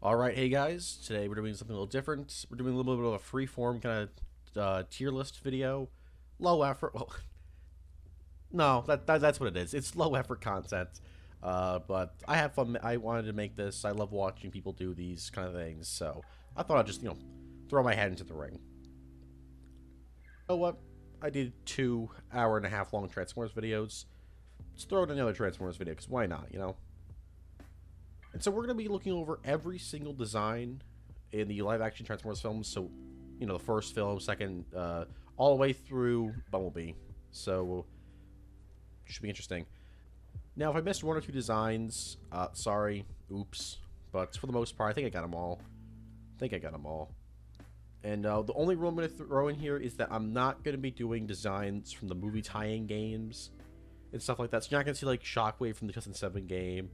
Alright, hey guys, today we're doing something a little different. We're doing a little bit of a freeform kind of tier list video. Low effort, well, no, that's what it is. It's low effort content. But I have fun. I wanted to make this. I love watching people do these kind of things, so I thought I'd just, throw my head into the ring. You know what? I did 2 hour-and-a-half long Transformers videos. Let's throw in another Transformers video, because why not, And so we're going to be looking over every single design in the live-action Transformers films. So, the first film, second, all the way through Bumblebee. So, should be interesting. Now, if I missed one or two designs, sorry, oops. But for the most part, I think I got them all. And the only rule I'm going to throw in here is that I'm not going to be doing designs from the movie tie-in games and stuff like that. So you're not going to see, like, Shockwave from the 2007 game.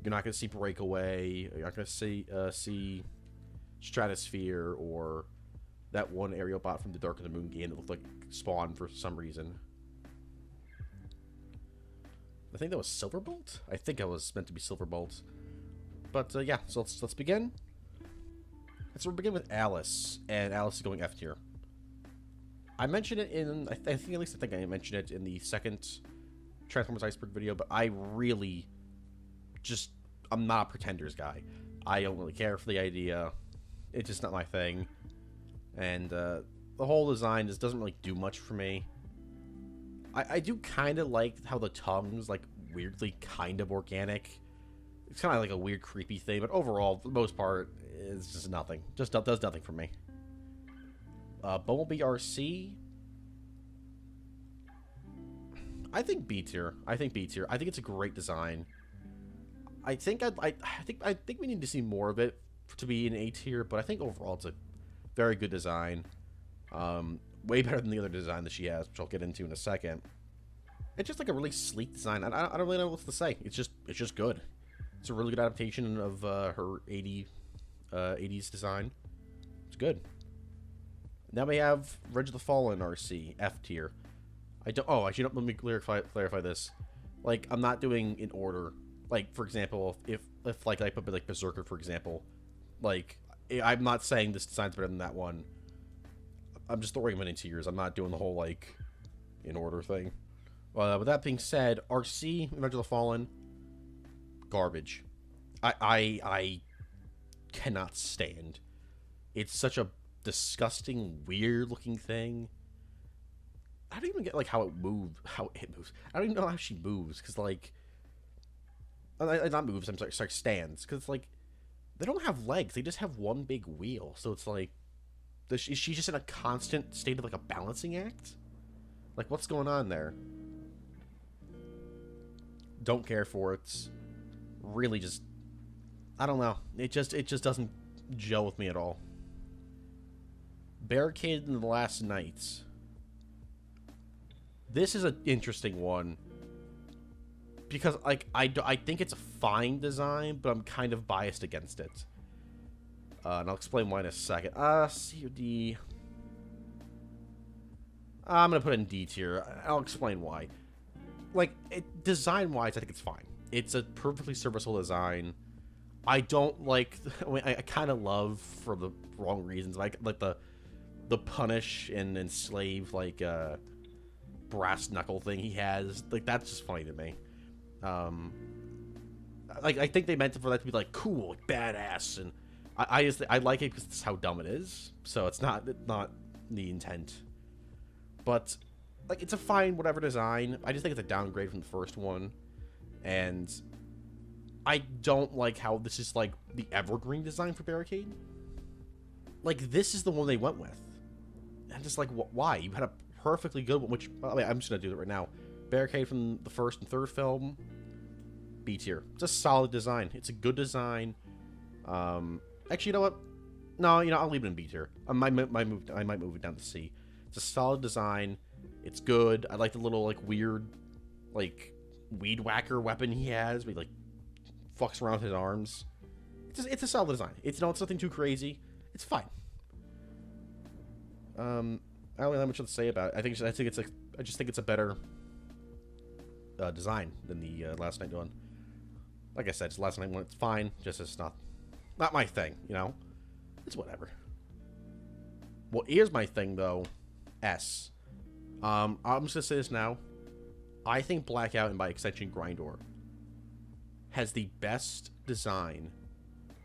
You're not going to see Breakaway. You're not going to see Stratosphere or that one aerial bot from the Dark of the Moon game that looked like Spawn for some reason. I think that was Silverbolt? I think I was meant to be Silverbolt. But, yeah, so let's begin. So we'll begin with Alice, and Alice is going F tier. I mentioned it in, I think I mentioned it in the second Transformers Iceberg video, but I really I'm not a Pretenders guy. I don't really care for the idea. It's just not my thing. And the whole design just doesn't really do much for me. I do kind of like how the tongue's like weirdly kind of organic. It's kind of like a weird creepy thing, but overall, for the most part, it's just nothing. Just does nothing for me. Bumblebee RC. I think B tier. I think it's a great design. I think we need to see more of it to be an A tier, but I think overall it's a very good design. Way better than the other design that she has, which I'll get into in a second. It's just like a really sleek design. I don't really know what to say. It's just good. It's a really good adaptation of her 80s design. It's good. Now we have Reg of the Fallen RC, F tier. Actually, let me clarify this. Like, I'm not doing in order. Like, for example, if like I put like Berserker, for example, like I'm not saying this design's better than that one. I'm just throwing them in tiers. I'm not doing the whole like in order thing. With that being said, RC Revenge of the Fallen, garbage. I cannot stand. It's such a disgusting, weird looking thing. I don't even get like how it moves. I don't even know how she moves because like. Not moves, I'm sorry, stands. Because, like, they don't have legs. They just have one big wheel. So it's like, is she just in a constant state of, like, a balancing act? Like, what's going on there? Don't care for it. Really just, I don't know. It just doesn't gel with me at all. Barricade in the Last Nights. This is an interesting one. Because, like, I think it's a fine design, but I'm kind of biased against it. And I'll explain why in a second. C or D. I'm going to put it in D tier. I'll explain why. Like, design-wise, I think it's fine. It's a perfectly serviceable design. I don't like... I kind of love, for the wrong reasons, like the punish and enslave, like, brass knuckle thing he has. Like, that's just funny to me. Like, I think they meant for that to be like cool, like, badass, and I like it because it's how dumb it is. So it's not the intent, but like it's a fine whatever design. I just think it's a downgrade from the first one, and I don't like how this is like the evergreen design for Barricade. Like, this is the one they went with. I'm just like, why? You had a perfectly good one, which I'm just gonna do it right now. Barricade from the first and third film, B tier. It's a solid design. It's a good design. Actually, you know what? No, I'll leave it in B tier. I might move it down to C. It's a solid design. It's good. I like the little like weird, like weed whacker weapon he has. Where he like fucks around his arms. It's a solid design. It's nothing too crazy. It's fine. I don't really have much to say about it. I just think it's a better design than the Last Night one. Like I said, it's Last Night one. It's fine. Just it's not Not my thing, you know? It's whatever. Well, here's my thing, though. S. I'm just gonna say this now. I think Blackout, and by extension Grindor, has the best design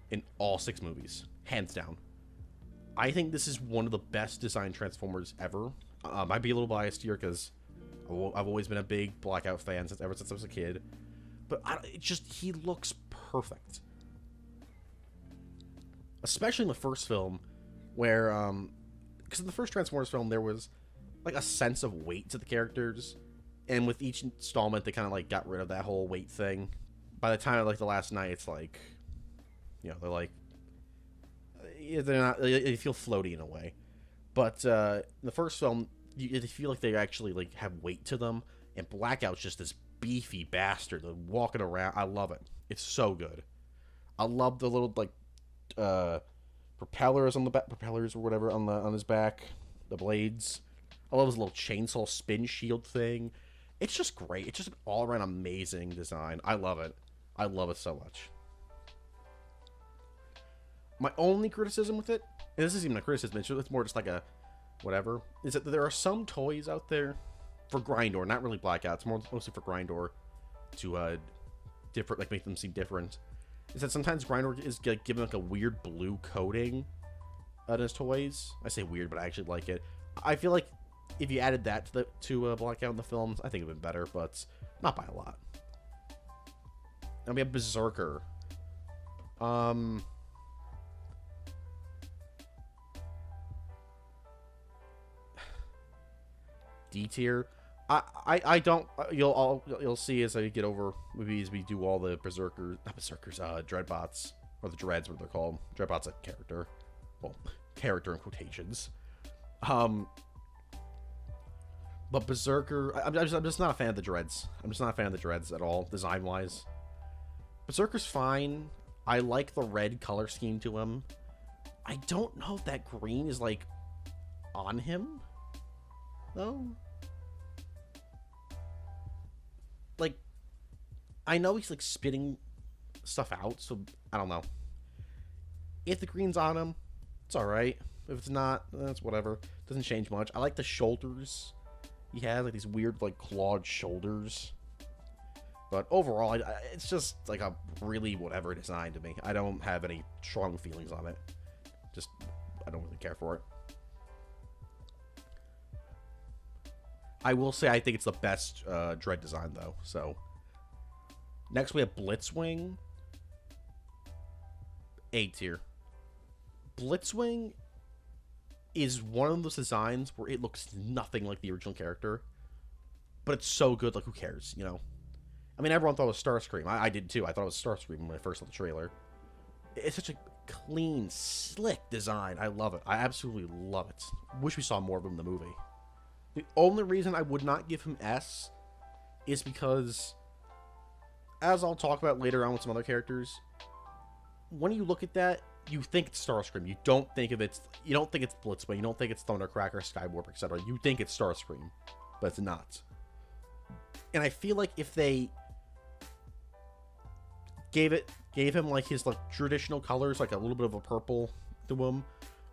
in all 6 movies. Hands down. I think this is one of the best designed Transformers ever. I'd be a little biased here because I've always been a big Blackout fan ever since I was a kid. But he looks perfect. Especially in the first film, where, because in the first Transformers film, there was, like, a sense of weight to the characters. And with each installment, they kind of, like, got rid of that whole weight thing. By the time of, like, the last night, it's like, you know, they're like, they're not, they feel floaty in a way. But in the first film, they feel like they actually, like, have weight to them. And Blackout's just this beefy bastard walking around. I love it. It's so good. I love the little, like, propellers on the back, propellers or whatever on his back, the blades. I love his little chainsaw spin shield thing. It's just great. It's just an all-around amazing design. I love it. I love it so much. My only criticism with it, and this isn't even a criticism, it's more just like a whatever, is that there are some toys out there for Grindor, not really Blackout, it's mostly for Grindor to different, like, make them seem different. Is that sometimes Grindor is given like a weird blue coating on his toys. I say weird, but I actually like it. I feel like if you added that to Blackout in the films, I think it would have been better, but not by a lot. And we have Berserker. D tier. I don't. You'll see as I get over movies, we do all the Dreadbots, or the Dreads, what they're called. Dreadbot's a character. Well, character in quotations. But Berserker, I'm just not a fan of the Dreads. I'm just not a fan of the Dreads at all, design-wise. Berserker's fine. I like the red color scheme to him. I don't know if that green is, like, on him, though. Like, I know he's, like, spitting stuff out, so I don't know. If the green's on him, it's alright. If it's not, that's whatever. Doesn't change much. I like the shoulders. He has, like, these weird, like, clawed shoulders. But overall, it's just, like, a really whatever design to me. I don't have any strong feelings on it. Just, I don't really care for it. I will say I think it's the best Dread design, though. So, next we have Blitzwing. A tier. Blitzwing is one of those designs where it looks nothing like the original character, but it's so good, like, who cares, you know? I mean, everyone thought it was Starscream. I did, too. I thought it was Starscream when I first saw the trailer. It's such a clean, slick design. I love it. I absolutely love it. Wish we saw more of him in the movie. The only reason I would not give him S is because, as I'll talk about later on with some other characters, when you look at that, you think it's Starscream. You don't think it's Blitzwing. You don't think it's Thundercracker, Skywarp, etc. You think it's Starscream, but it's not. And I feel like if they gave him, like, his, like, traditional colors, like a little bit of a purple to him,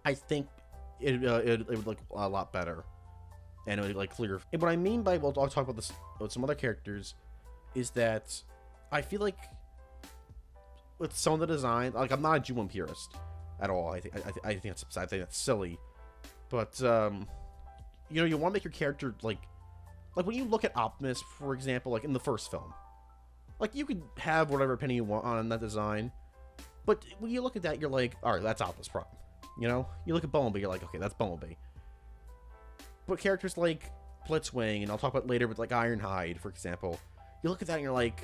I think it would look a lot better. And it would, like, clear. And what I mean by, well, I'll talk about this with some other characters, is that I feel like with some of the design, like, I'm not a G1 purist at all. I think that's silly. But you know, you want to make your character like when you look at Optimus, for example, like in the first film, like, you could have whatever opinion you want on that design, but when you look at that, you're like, all right, that's Optimus Prime. You know, you look at Bumblebee, you're like, okay, that's Bumblebee. But characters like Blitzwing, and I'll talk about later with, like, Ironhide, for example, you look at that and you're like,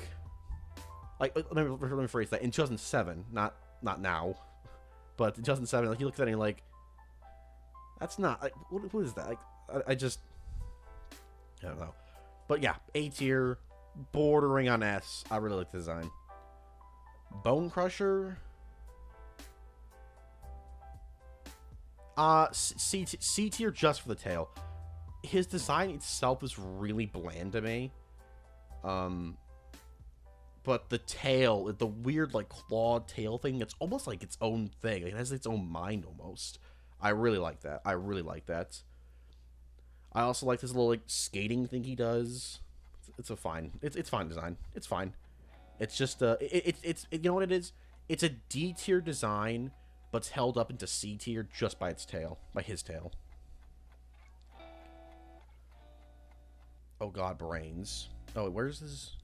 let me rephrase that. In 2007, not now, but in 2007, like, you look at that and you're like, that's not, like, who is that? Like, I don't know. But yeah, A tier, bordering on S. I really like the design. Bone Crusher, C tier just for the tail. His design itself is really bland to me. but the tail, the weird like clawed tail thing, it's almost like its own thing. It has its own mind almost. I really like that. I really like that. I also like this little like skating thing he does. It's a fine. It's fine design. It's fine. It's just you know what it is? It's a D tier design, but it's held up into C tier just by its tail, by his tail. Oh god, brains. Oh, where's this?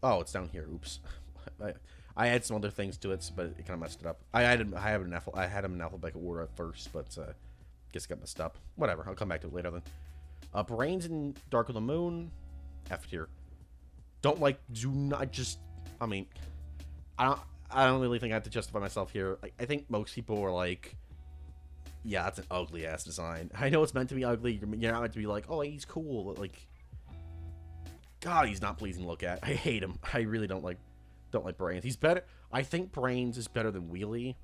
Oh, it's down here. Oops. I had some other things to it, but it kind of messed it up. I had him in alphabetical order at first, but guess it got messed up. Whatever. I'll come back to it later then. Brains in Dark of the Moon. F tier. Don't like. Do not just. I mean, I don't really think I have to justify myself here. I think most people are like, yeah, that's an ugly ass design. I know it's meant to be ugly. You're not meant to be like, oh, he's cool. Like, God, he's not pleasing to look at. I hate him. I really don't like Brains. He's better. I think Brains is better than Wheelie,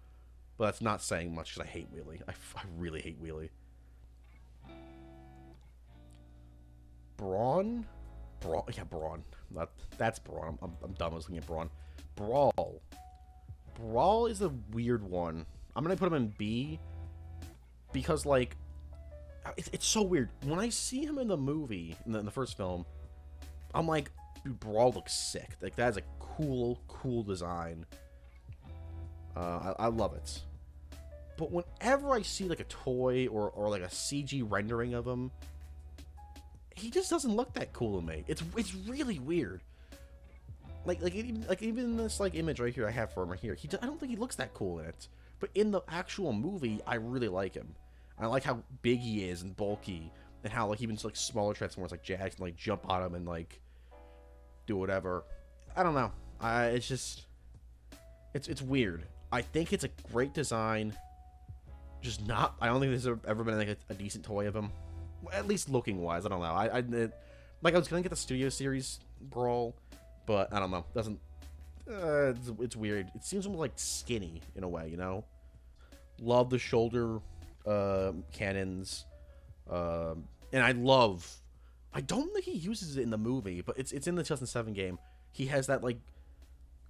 but that's not saying much because I hate Wheelie. I really hate Wheelie. Brawn? Yeah, Brawn. That's Brawn. I'm dumb. I was looking at Brawn. Brawl. Brawl is a weird one. I'm gonna put him in B because, like, it's so weird. When I see him in the movie, in the first film, I'm like, dude, Brawl looks sick. Like, that is a cool design. I love it. But whenever I see, like, a toy or like, a CG rendering of him, he just doesn't look that cool to me. It's really weird. Like even this, like, image right here I have for him right here, I don't think he looks that cool in it. But in the actual movie, I really like him. I like how big he is and bulky, and how, like, even, like, smaller Transformers like Jax can, like, jump on him and, like, do whatever. I don't know. It's just, it's weird. I think it's a great design. Just not. I don't think there's ever been, like, a decent toy of him. At least looking wise. I don't know. Like, I was gonna get the Studio Series Brawl, but I don't know. Doesn't. It's weird. It seems almost like skinny in a way, you know. Love the shoulder cannons, and I don't think he uses it in the movie, but it's in the 2007 game. He has that, like,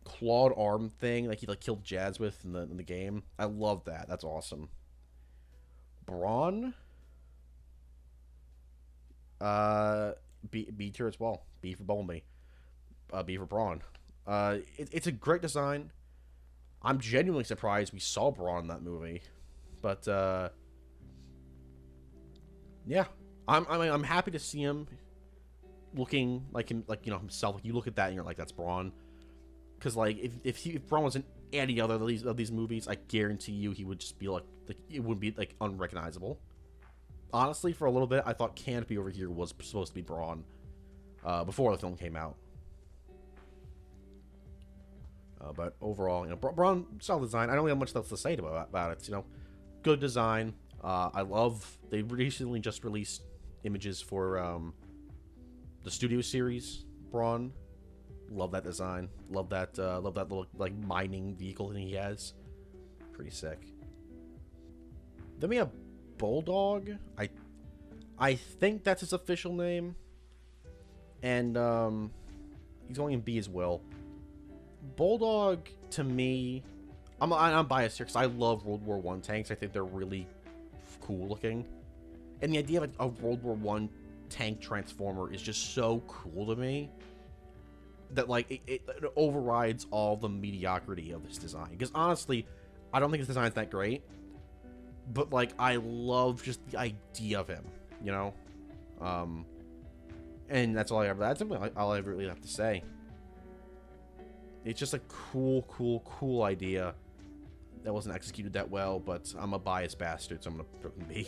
clawed arm thing, like he, like, killed Jazz with in the game. I love that. That's awesome. Brawn. B tier as well. B for Bumblebee. B for Brawn. It's a great design. I'm genuinely surprised we saw Brawn in that movie, but yeah, I'm happy to see him looking like him, like, you know, himself. Like, you look at that and you're like, that's Brawn. Because, like, if Brawn was in any other of these movies, I guarantee you he would just be like it would be, like, unrecognizable. Honestly, for a little bit, I thought Canopy over here was supposed to be Brawn before the film came out. But overall, you know, Brawn, solid design. I don't really have much else to say about it. You know, good design. I love. They recently just released images for the Studio Series Brawn. Love that design. Love that little, like, mining vehicle thing he has. Pretty sick. Then we have Bulldog. I think that's his official name, and he's going in B as well. Bulldog, to me, I'm biased here because I love World War I tanks. I think they're really cool looking, and the idea of a World War I tank transformer is just so cool to me that, like, it overrides all the mediocrity of this design. Because honestly, I don't think this design's that great, but, like, I love just the idea of him, you know. And that's all I ever. That's all I really have to say. It's just a cool idea that wasn't executed that well, but I'm a biased bastard, so I'm gonna put it in B.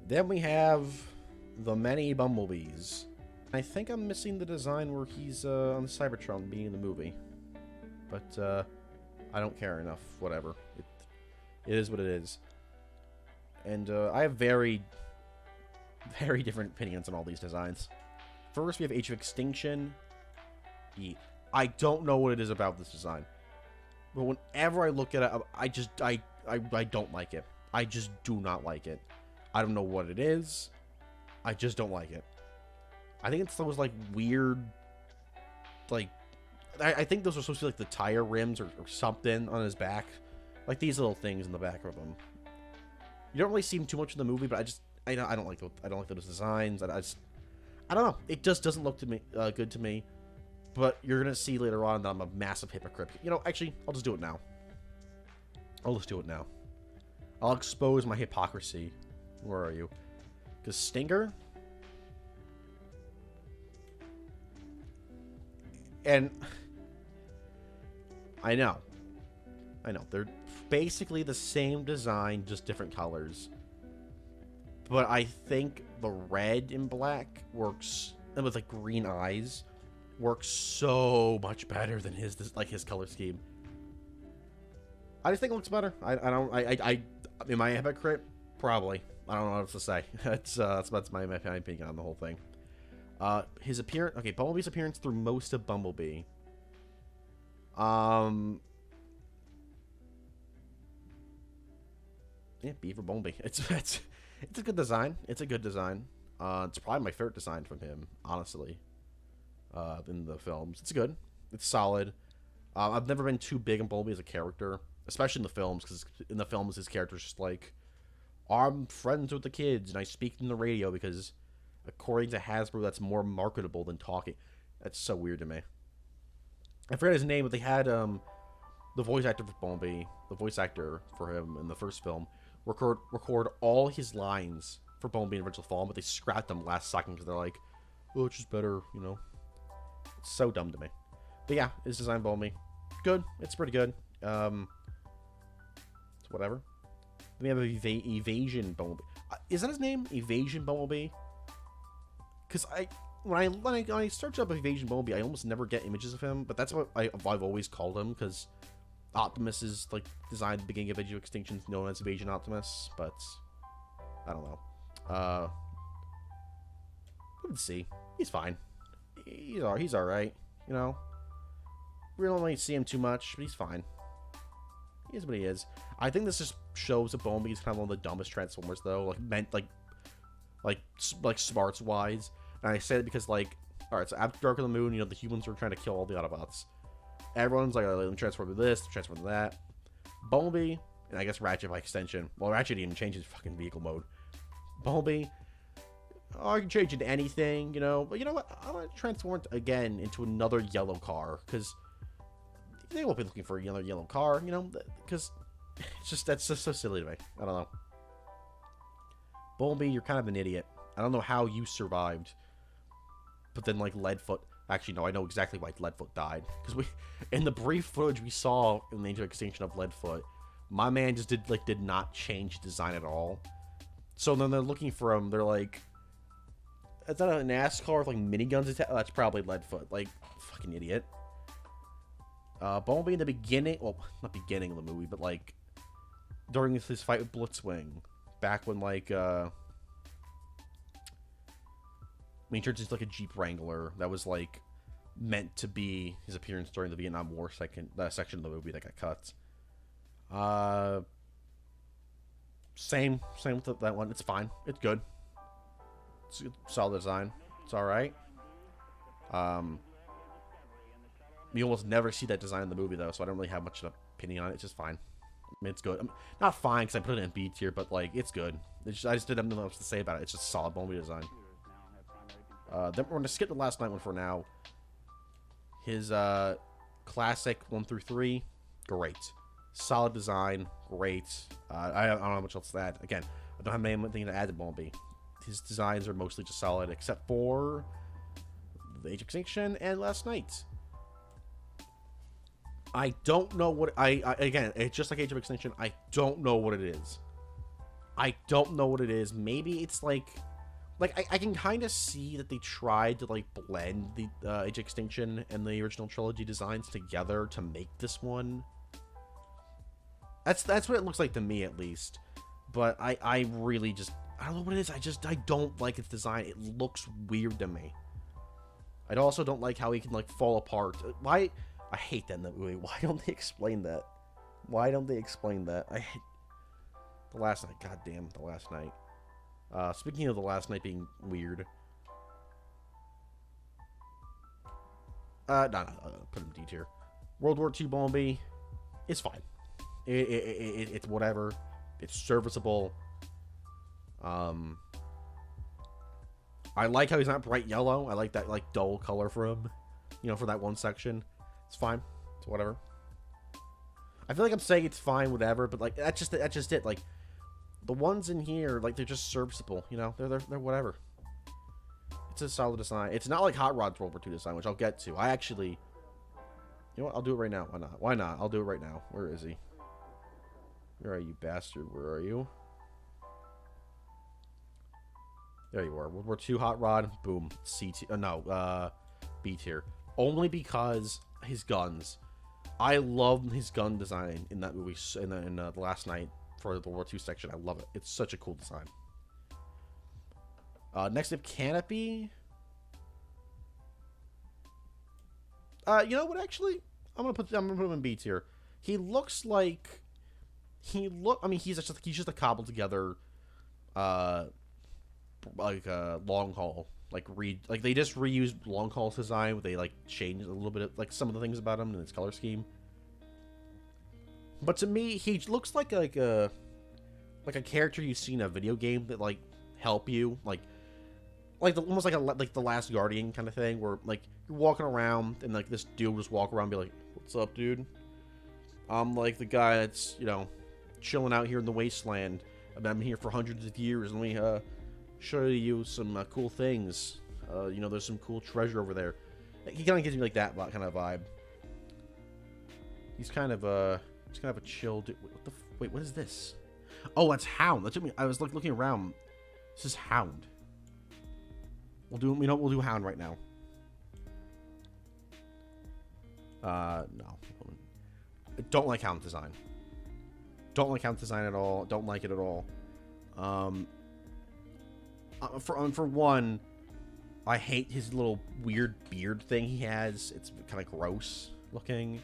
Then we have the many Bumblebees. I think I'm missing the design where he's on the Cybertron being in the movie, but I don't care enough. Whatever. It is what it is. And I have very different opinions on all these designs. First, we have Age of Extinction. I don't know what it is about this design, but whenever I look at it, I don't like it. I just do not like it. I don't know what it is. I just don't like it. I think it's those like weird, like I think those are supposed to be like the tire rims or something on his back, like these little things in the back of him. You don't really see him too much in the movie, but I don't like those designs. I don't know. It just doesn't look to me good to me. But you're gonna see later on that I'm a massive hypocrite. You know, actually, I'll just do it now. I'll just do it now. I'll expose my hypocrisy. Where are you? Because Stinger... And... I know. They're basically the same design, just different colors. But I think the red and black works... And with, like, green eyes... works so much better than his color scheme. I just think it looks better. Am I a hypocrite? Probably. I don't know what else to say. That's my opinion on the whole thing. His appearance. Okay, Bumblebee's appearance through most of Bumblebee. Yeah, B for Bumblebee. It's a good design. It's a good design. It's probably my favorite design from him, honestly. In the films, it's good. It's solid. I've never been too big on Bumblebee as a character, especially in the films, because in the films his character's just like, I'm friends with the kids and I speak in the radio because, according to Hasbro, that's more marketable than talking. That's so weird to me. I forget his name, but they had the voice actor for Bumblebee, the voice actor for him in the first film, record all his lines for Bumblebee in original form, but they scrapped them last second because they're like, oh, it's just better, you know. It's so dumb to me. But yeah, his design Bumblebee. Good. It's pretty good. It's whatever. Then we have Evasion Bumblebee. Is that his name? Evasion Bumblebee? Because when I search up Evasion Bumblebee, I almost never get images of him, but that's what I've always called him, because Optimus is like designed at the beginning of Age of Extinction, known as Evasion Optimus, but I don't know. Let's see. He's fine. He's alright, you know. We don't really see him too much, but he's fine. He is what he is. I think this just shows that Bumblebee is kind of one of the dumbest Transformers, though. Like smarts wise. And I say it because, like, alright, so after Dark of the Moon, you know, the humans were trying to kill all the Autobots. Everyone's like, let them transform to this, transform to that. Bumblebee, and I guess Ratchet by extension. Well, Ratchet didn't change his fucking vehicle mode. Bumblebee, oh, I can change into anything, you know. But you know what? I want to transform again into another yellow car, because they won't be looking for another yellow car, you know, because that's just so silly to me. I don't know. Bumblebee, you're kind of an idiot. I don't know how you survived. But then, like, Leadfoot... Actually, no, I know exactly why Leadfoot died. Because in the brief footage we saw in the Age of Extinction of Leadfoot, my man just did not change design at all. So then they're looking for him. They're like, is that a NASCAR with, like, miniguns? Oh, that's probably Leadfoot. Like, fucking idiot. Bumblebee in the beginning... Well, not beginning of the movie, but, like, during his fight with Blitzwing. Back when, like, I mean, he turns into like a Jeep Wrangler. That was like meant to be his appearance during the Vietnam War section of the movie that got cut. Same with that one. It's fine. It's good. It's a solid design. It's all right. You almost never see that design in the movie though, so I don't really have much of an opinion on it. It's just fine. I mean, it's good. Not fine because I put it in B tier, but like it's good. I just didn't have nothing else to say about it. It's just solid Bumblebee design. Then we're going to skip the last night one for now. His classic 1 through 3, great. Solid design, great. I don't know much else to add. Again, I don't have anything to add to Bumblebee. His designs are mostly just solid, except for the Age of Extinction and Last Night. I don't know what... Again, it's just like Age of Extinction. I don't know what it is. I don't know what it is. Maybe it's like... I can kind of see that they tried to, like, blend the Age of Extinction and the original trilogy designs together to make this one. That's what it looks like to me, at least. But I really just... I don't know what it is. I don't like its design. It looks weird to me. I also don't like how he can, like, fall apart. Why... I hate that in the movie. Why don't they explain that? Why don't they explain that? I hate... The Last Night. God damn, The Last Night. Speaking of The Last Night being weird, Put him D tier. World War II Bumblebee, it's fine. It's whatever. It's serviceable. I like how he's not bright yellow. I like that like dull color for him. You know, for that one section. It's fine. It's whatever. I feel like I'm saying it's fine, whatever, but like that's just it. Like the ones in here, like they're just serviceable. You know, they're whatever. It's a solid design. It's not like Hot Rod's World War II design, which I'll get to. I actually, you know what? I'll do it right now. Why not? Why not? I'll do it right now. Where is he? Where are you, bastard? Where are you? There you are. World War II Hot Rod. Boom. C tier. No, B tier. Only because his guns. I love his gun design in that movie. In the last night for the World War II section. I love it. It's such a cool design. Next up, Canopy. You know what? Actually, I'm gonna put him in B tier. He looks like I mean, he's just a cobbled together, like long haul. Like they just reused long haul's design. But they like changed a little bit of like some of the things about him and his color scheme. But to me, he looks like a character you see in a video game that like help you almost like the Last Guardian kind of thing, where like you're walking around and like this dude will just walk around and be like, "What's up, dude? I'm like the guy that's, you know, chilling out here in the wasteland. I've been here for hundreds of years, and we show you some cool things. You know, there's some cool treasure over there." He kind of gives me like that kind of vibe. He's kind of a chill dude. Wait, what is this? Oh, that's Hound. That's what I mean. I was like looking around. This is Hound. We'll do Hound right now. No. I don't like Hound design. Don't like Hound design at all. Don't like it at all. For one, I hate his little weird beard thing he has. It's kind of gross looking.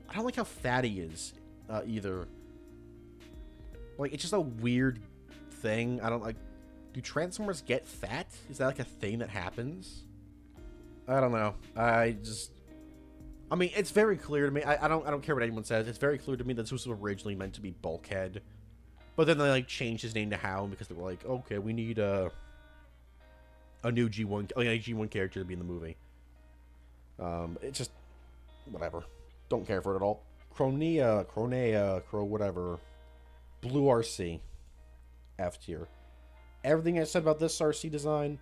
I don't like how fat he is, either. Like, it's just a weird thing. I don't like... Do Transformers get fat? Is that like a thing that happens? I don't know. I mean, it's very clear to me. I don't care what anyone says. It's very clear to me that this was originally meant to be Bulkhead. But then they like changed his name to Hound because they were like, okay, we need a new G1, a G1 character to be in the movie. It's just whatever. Don't care for it at all. Cronea, whatever. Blue RC. F tier. Everything I said about this RC design,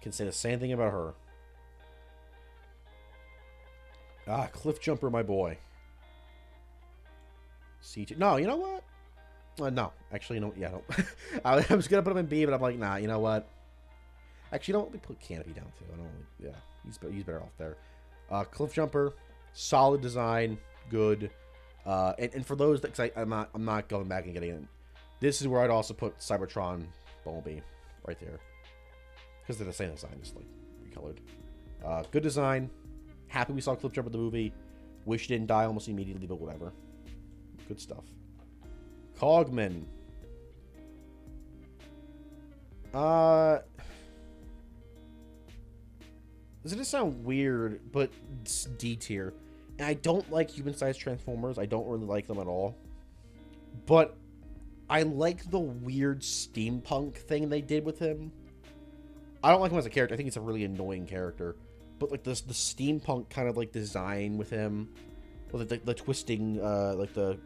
can say the same thing about her. Ah, Cliff Jumper, my boy. C tier. No, you know what? No, actually, no. Yeah, no. I was gonna put him in B, but I'm like, nah. You know what? Actually, don't let me put Canopy down too. I don't. Yeah, he's better off there. Cliff Jumper, solid design, good. And for those that, cause I'm not going back and getting it. This is where I'd also put Cybertron Bumblebee right there, because they're the same design, just like recolored. Good design. Happy we saw Cliff Jumper in the movie. Wish he didn't die almost immediately, but whatever. Good stuff. Cogman. This is gonna sound weird, but it's D tier. And I don't like human-sized Transformers. I don't really like them at all. But I like the weird steampunk thing they did with him. I don't like him as a character. I think he's a really annoying character. But like the steampunk kind of like design with him, with the twisting, like the,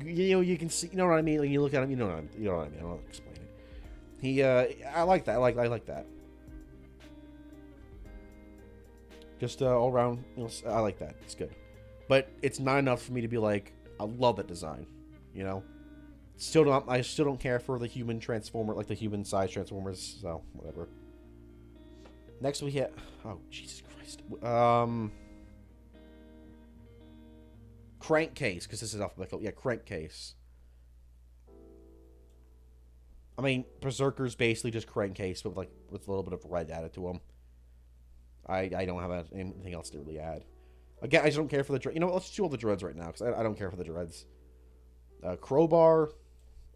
you know, you can see, you know what I mean. Like you look at him, you know what I mean. I don't explain it. He, I like that. I like that. Just all around, you know, I like that. It's good, but it's not enough for me to be like, I love that design. You know, I still don't care for the human transformer, like the human size Transformers. So whatever. Next we hit, oh Jesus Christ, Crankcase, because this is alphabetical. Yeah, Crankcase. I mean, Berserker's basically just Crankcase, but with a little bit of red added to him. I don't have anything else to really add. Again, I just don't care for the dreads. You know what? Let's do all the dreads right now, because I don't care for the dreads. Crowbar.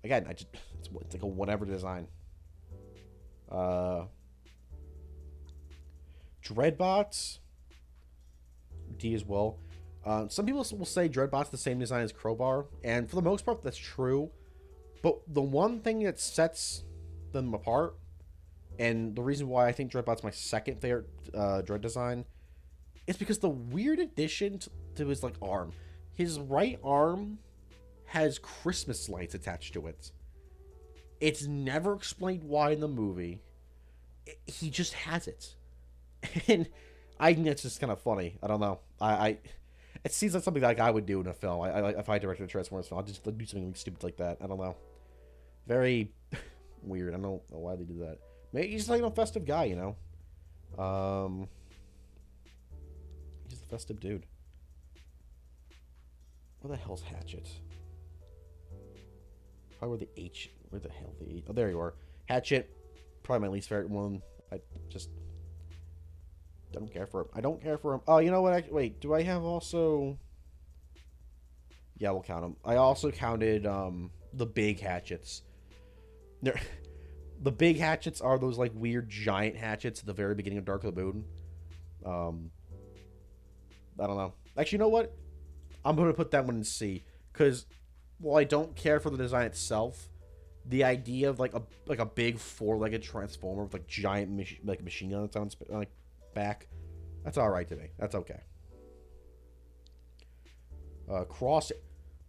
Again, it's like a whatever design. Dreadbots. D as well. Some people will say Dreadbot's the same design as Crowbar, and for the most part, that's true. But the one thing that sets them apart, and the reason why I think Dreadbot's my second favorite Dread design, is because the weird addition to his like arm. His right arm has Christmas lights attached to it. It's never explained why in the movie. He just has it, and I think it's just kind of funny. I don't know. It seems like something like I would do in a film. If I directed a Transformers film, I'd just do something stupid like that. I don't know. Very weird. I don't know why they do that. Maybe he's like a festive guy, you know. He's a festive dude. Where the hell's Hatchet? Probably where the H. Where the hell the H? Oh, there you are. Hatchet. Probably my least favorite one. I just don't care for him. I don't care for him. Oh, you know what? Wait, do I have also... Yeah, we'll count them. I also counted the big hatchets. The big hatchets are those like weird giant hatchets at the very beginning of Dark of the Moon. I don't know. Actually, you know what? I'm going to put that one in C. Because while I don't care for the design itself, the idea of like a big four-legged transformer with like giant machine guns on its like back, that's all right to me. That's okay.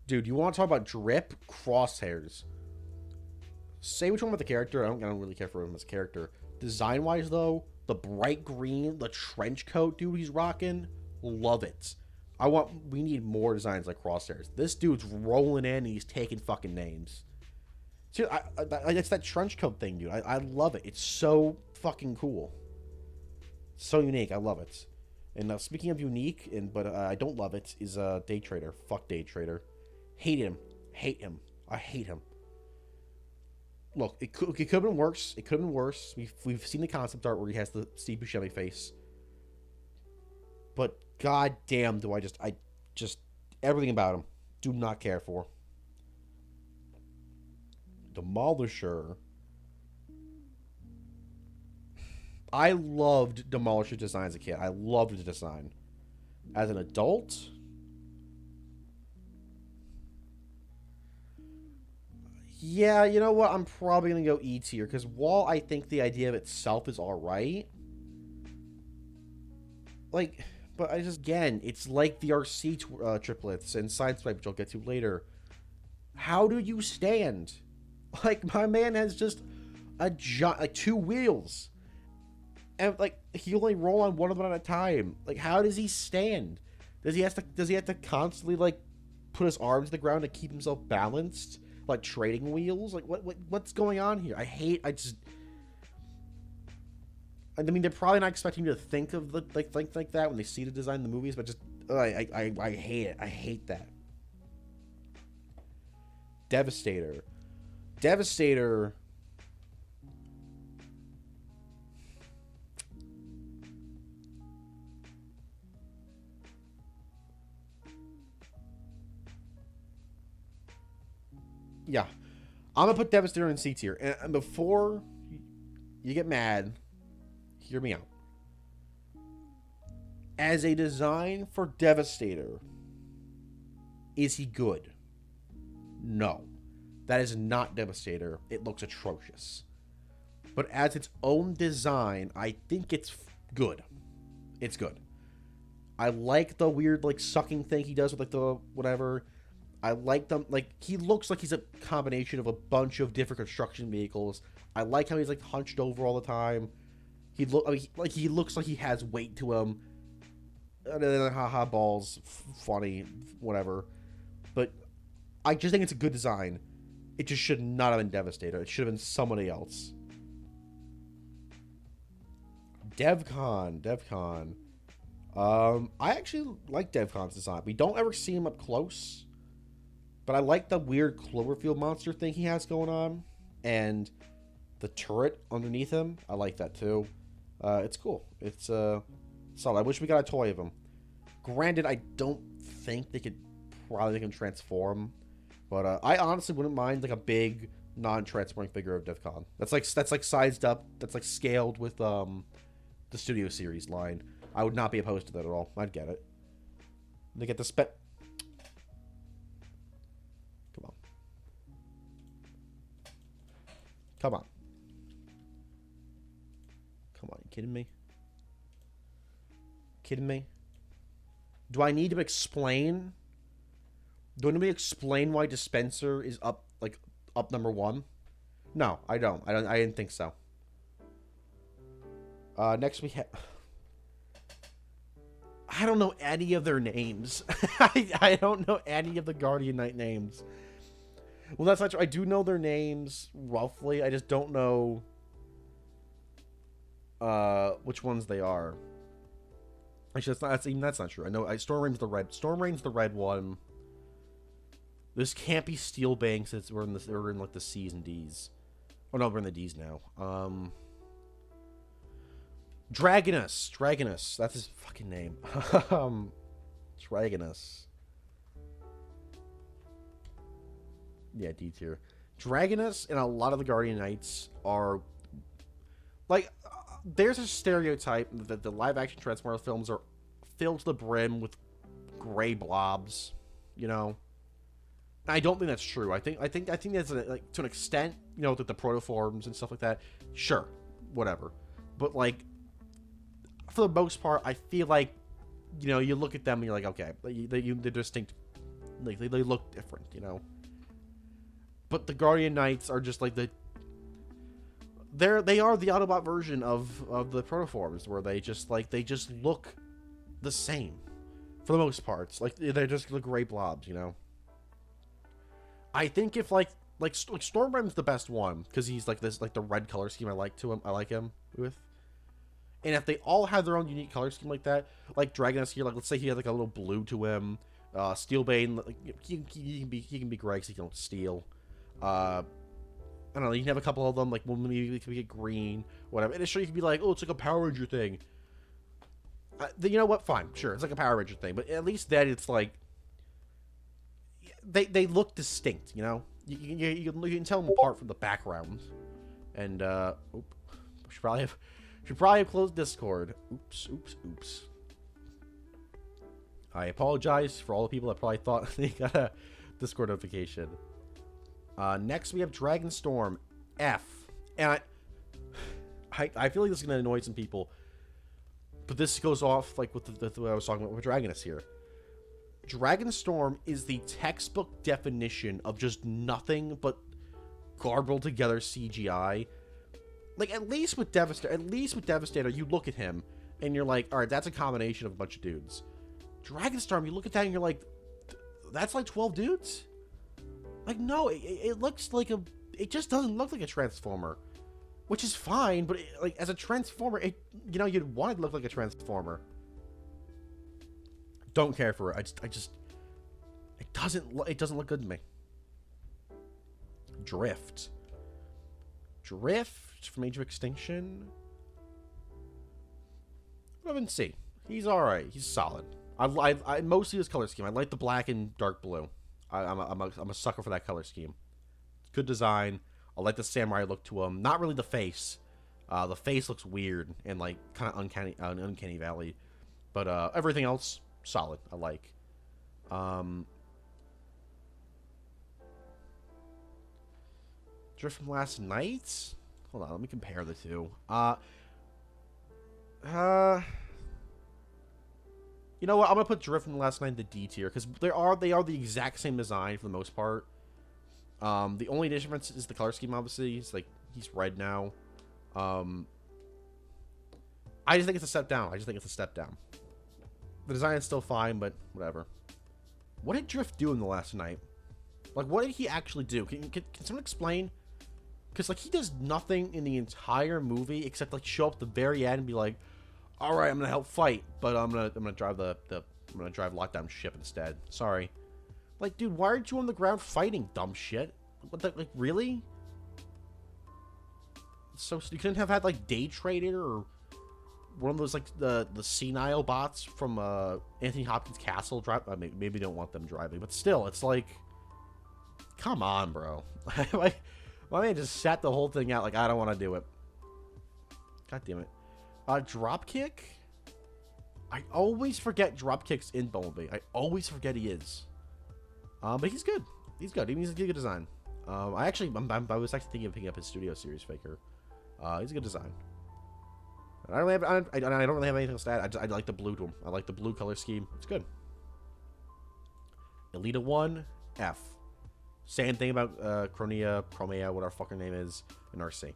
Dude, you want to talk about drip? Crosshairs. Say which one with the character. I don't really care for him as a character. Design-wise, though, the bright green, the trench coat dude he's rocking, love it. We need more designs like Crosshairs. This dude's rolling in and he's taking fucking names. See, it's that trench coat thing, dude. I love it. It's so fucking cool. So unique. I love it. And speaking of unique, but I don't love it, is Day Trader. Fuck Day Trader. Hate him. Hate him. I hate him. Look, it could have been worse. It could have been worse. We've seen the concept art where he has the Steve Buscemi face. But god damn, do I just everything about him do not care for. Demolisher. I loved Demolisher's design as a kid. I loved the design. As an adult, yeah, you know what? I'm probably going to go E tier. Because while I think the idea of itself is alright, like, but I just, again, it's like the RC triplets and Sideswipe, which I'll get to later. How do you stand? Like, my man has just like 2 wheels. And, like, he only roll on one of them at a time. Like, how does he stand? Does he have to constantly, like, put his arms to the ground to keep himself balanced? Like, trading wheels? Like, what's going on here? I mean, they're probably not expecting you to think of think like that when they see the design in the movies, but just, I hate it. I hate that. Devastator. Devastator. Yeah. I'm going to put Devastator in C tier. And before you get mad, hear me out. As a design for Devastator, is he good? No. That is not Devastator. It looks atrocious. But as its own design, I think it's good. It's good. I like the weird, like, sucking thing he does with, like, the whatever. I like them. Like, he looks like he's a combination of a bunch of different construction vehicles. I like how he's, like, hunched over all the time. He looks like he has weight to him. And then, haha, balls, funny, whatever. But I just think it's a good design. It just should not have been Devastator. It should have been somebody else. DevCon. I actually like DevCon's design. We don't ever see him up close. But I like the weird Cloverfield monster thing he has going on. And the turret underneath him. I like that too. It's cool. It's solid. I wish we got a toy of him. Granted, I don't think they could probably make him transform. But I honestly wouldn't mind like a big non-transforming figure of DevCon. That's like sized up. That's like scaled with the Studio Series line. I would not be opposed to that at all. I'd get it. They get to spend. Come on. Come on. Come on, you kidding me? Kidding me? Do I need to explain? Do I need to explain why Dispenser is up, like, up number 1? No, I don't. I didn't think so. Next we have... I don't know any of their names. I don't know any of the Guardian Knight names. Well, that's not true. I do know their names, roughly. I just don't know... which ones they are. Actually, that's not true. I know Storm Rain's the red one. This can't be Steelbank since we're in like the C's and D's. Oh no, we're in the D's now. Dragonus. That's his fucking name. Dragonus. Yeah, D tier. Dragonus and a lot of the Guardian Knights are like. There's a stereotype that the live-action Transformers films are filled to the brim with gray blobs, you know. And I don't think that's true. I think that's like to an extent, you know, the protoforms and stuff like that. Sure, whatever. But like, for the most part, I feel like, you know, you look at them and you're like, okay, they're distinct, like they look different, you know. But the Guardian Knights are just like they are the Autobot version of the protoforms, where they just look the same for the most parts. Like they're just the gray blobs, you know. I think if like Stormbrime's the best one because he's like this, like the red color scheme I like him with. And if they all have their own unique color scheme like that, like Dragonus here, like let's say he has like a little blue to him. Steelbane, like, he can be gray because he can steal. I don't know, you can have a couple of them, like, well, maybe we can get green, whatever. And sure, you can be like, oh, it's like a Power Ranger thing. You know what? Fine, sure, it's like a Power Ranger thing. But at least then it's like, they look distinct, you know? You can tell them apart from the background. And, should probably have closed Discord. Oops. I apologize for all the people that probably thought they got a Discord notification. Next, we have Dragonstorm F. And I feel like this is going to annoy some people. But this goes off like with the way I was talking about with Dragonus here. Dragonstorm is the textbook definition of just nothing but garbled together CGI. Like, at least with Devastator, you look at him and you're like, alright, that's a combination of a bunch of dudes. Dragonstorm, you look at that and you're like, that's like 12 dudes? Like, no, it looks like it just doesn't look like a Transformer. Which is fine, but like, as a Transformer, you know, you'd want it to look like a Transformer. Don't care for it. It doesn't look good to me. Drift from Age of Extinction. Vitamin C. He's alright. He's solid. I mostly his color scheme. I like the black and dark blue. I'm a sucker for that color scheme. Good design. I like the samurai look to him. Not really the face. The face looks weird and like kind of uncanny valley. But everything else solid. I like. Drift from Last Night. Hold on, let me compare the two. You know what? I'm gonna put Drift from Last Night in the D tier because they are the exact same design for the most part. The only difference is the color scheme. Obviously, he's red now. I just think it's a step down. The design is still fine, but whatever. What did Drift do in the Last Night? Like, what did he actually do? Can someone explain? Because like he does nothing in the entire movie except like show up at the very end and be like, "All right, I'm gonna help fight, but I'm gonna drive I'm gonna drive lockdown ship instead." Sorry. Like, dude, why aren't you on the ground fighting, dumb shit? What the, like, really? So you couldn't have had like Day Trader or one of those like the senile bots from Anthony Hopkins' Castle drive. Maybe don't want them driving, but still, it's like, come on, bro. Like, my man just sat the whole thing out. Like, I don't want to do it. God damn it. Dropkick. I always forget Dropkick's in Bumblebee. I always forget he is. But he's good. He's good. He's a good design. I was actually thinking of picking up his Studio Series figure. He's a good design. I don't really have anything else to add. I like the blue to him. I like the blue color scheme. It's good. Elita-One, F. Same thing about Cronea, Promea, whatever fuck her name is, and RC.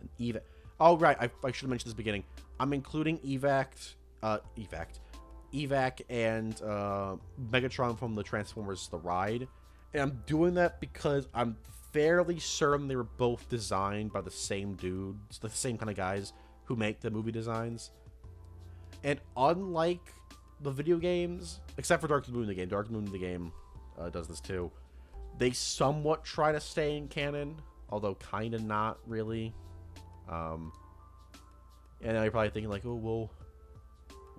And Evac. Oh, right. I should have mentioned this at the beginning. I'm including Evac and Megatron from the Transformers The Ride. And I'm doing that because I'm fairly certain they were both designed by the same dudes, the same kind of guys who make the movie designs. And unlike the video games, except for Dark Moon the game, Dark Moon the game does this too, they somewhat try to stay in canon, although kind of not really. And now you're probably thinking like, oh, well,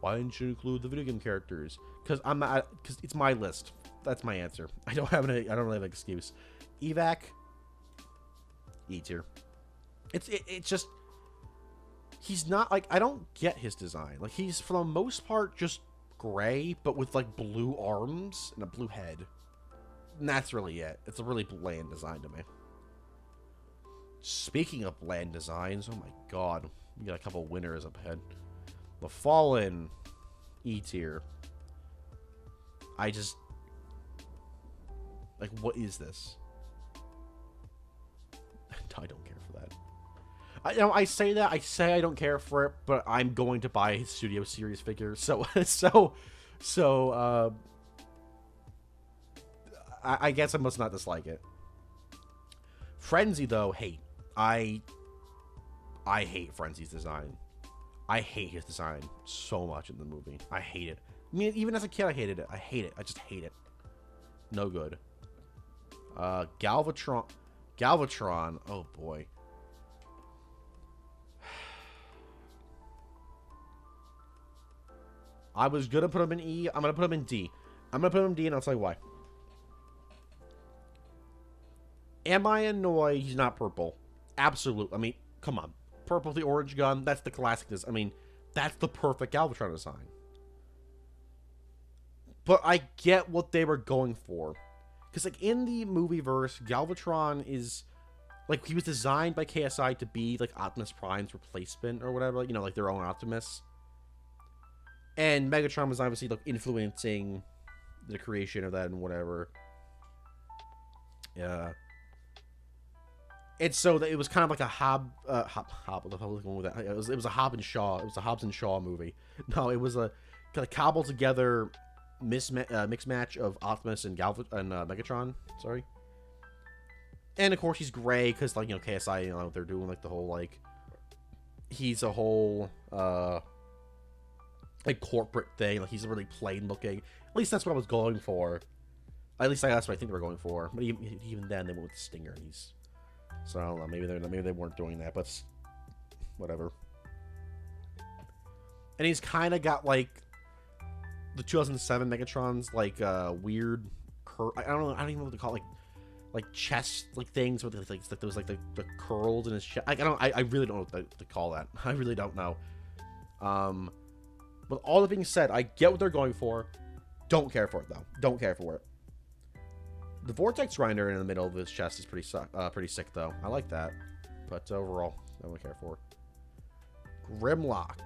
why didn't you include the video game characters? Because it's my list. That's my answer. I don't really have an excuse. Evac, E tier. It's just, he's not like, I don't get his design. Like, he's for the most part just gray, but with like blue arms and a blue head. And that's really it. It's a really bland design to me. Speaking of bland designs, oh my god, we got a couple winners up ahead. The Fallen, E tier. I just, like, what is this? I don't care for that. I say that, I say I don't care for it, but I'm going to buy his Studio Series figure. So I guess I must not dislike it. Frenzy, though, hate. I hate Frenzy's design. I hate his design so much in the movie. I hate it. I mean, even as a kid, I hated it. I hate it. I just hate it. No good. Galvatron. Oh, boy. I was going to put him in E. I'm going to put him in D. I'm going to put him in D, and I'll tell you why. Am I annoyed he's not purple? Absolutely. I mean, come on. Purple with the orange gun, that's the classic. I mean, that's the perfect Galvatron design. But I get what they were going for. Because, like, in the movie verse, Galvatron is, like, he was designed by KSI to be, like, Optimus Prime's replacement or whatever. You know, like, their own Optimus. And Megatron was obviously, like, influencing the creation of that and whatever. Yeah. And so it was kind of like a what the hell was going with that? It was a Hobbs and Shaw. It was a Hobbs and Shaw movie. No, it was a kind of cobbled together mixed match of Optimus and Megatron. Sorry. And of course he's gray because, like, you know, KSI, you know, they're doing like the whole, like, he's a whole like corporate thing. Like, he's really plain looking. At least that's what I was going for. At least that's what I think they were going for. But even then, they went with the Stinger. And he's, so I don't know. Maybe they weren't doing that, but whatever. And he's kind of got like the 2007 Megatron's like weird I don't even know what to call it, like chest like things with like those like the curls in his chest. I really don't know what to call that. I really don't know. But all that being said, I get what they're going for. Don't care for it though. Don't care for it. The Vortex Grinder in the middle of his chest is pretty sick, though. I like that. But overall, I don't care for it. Grimlock.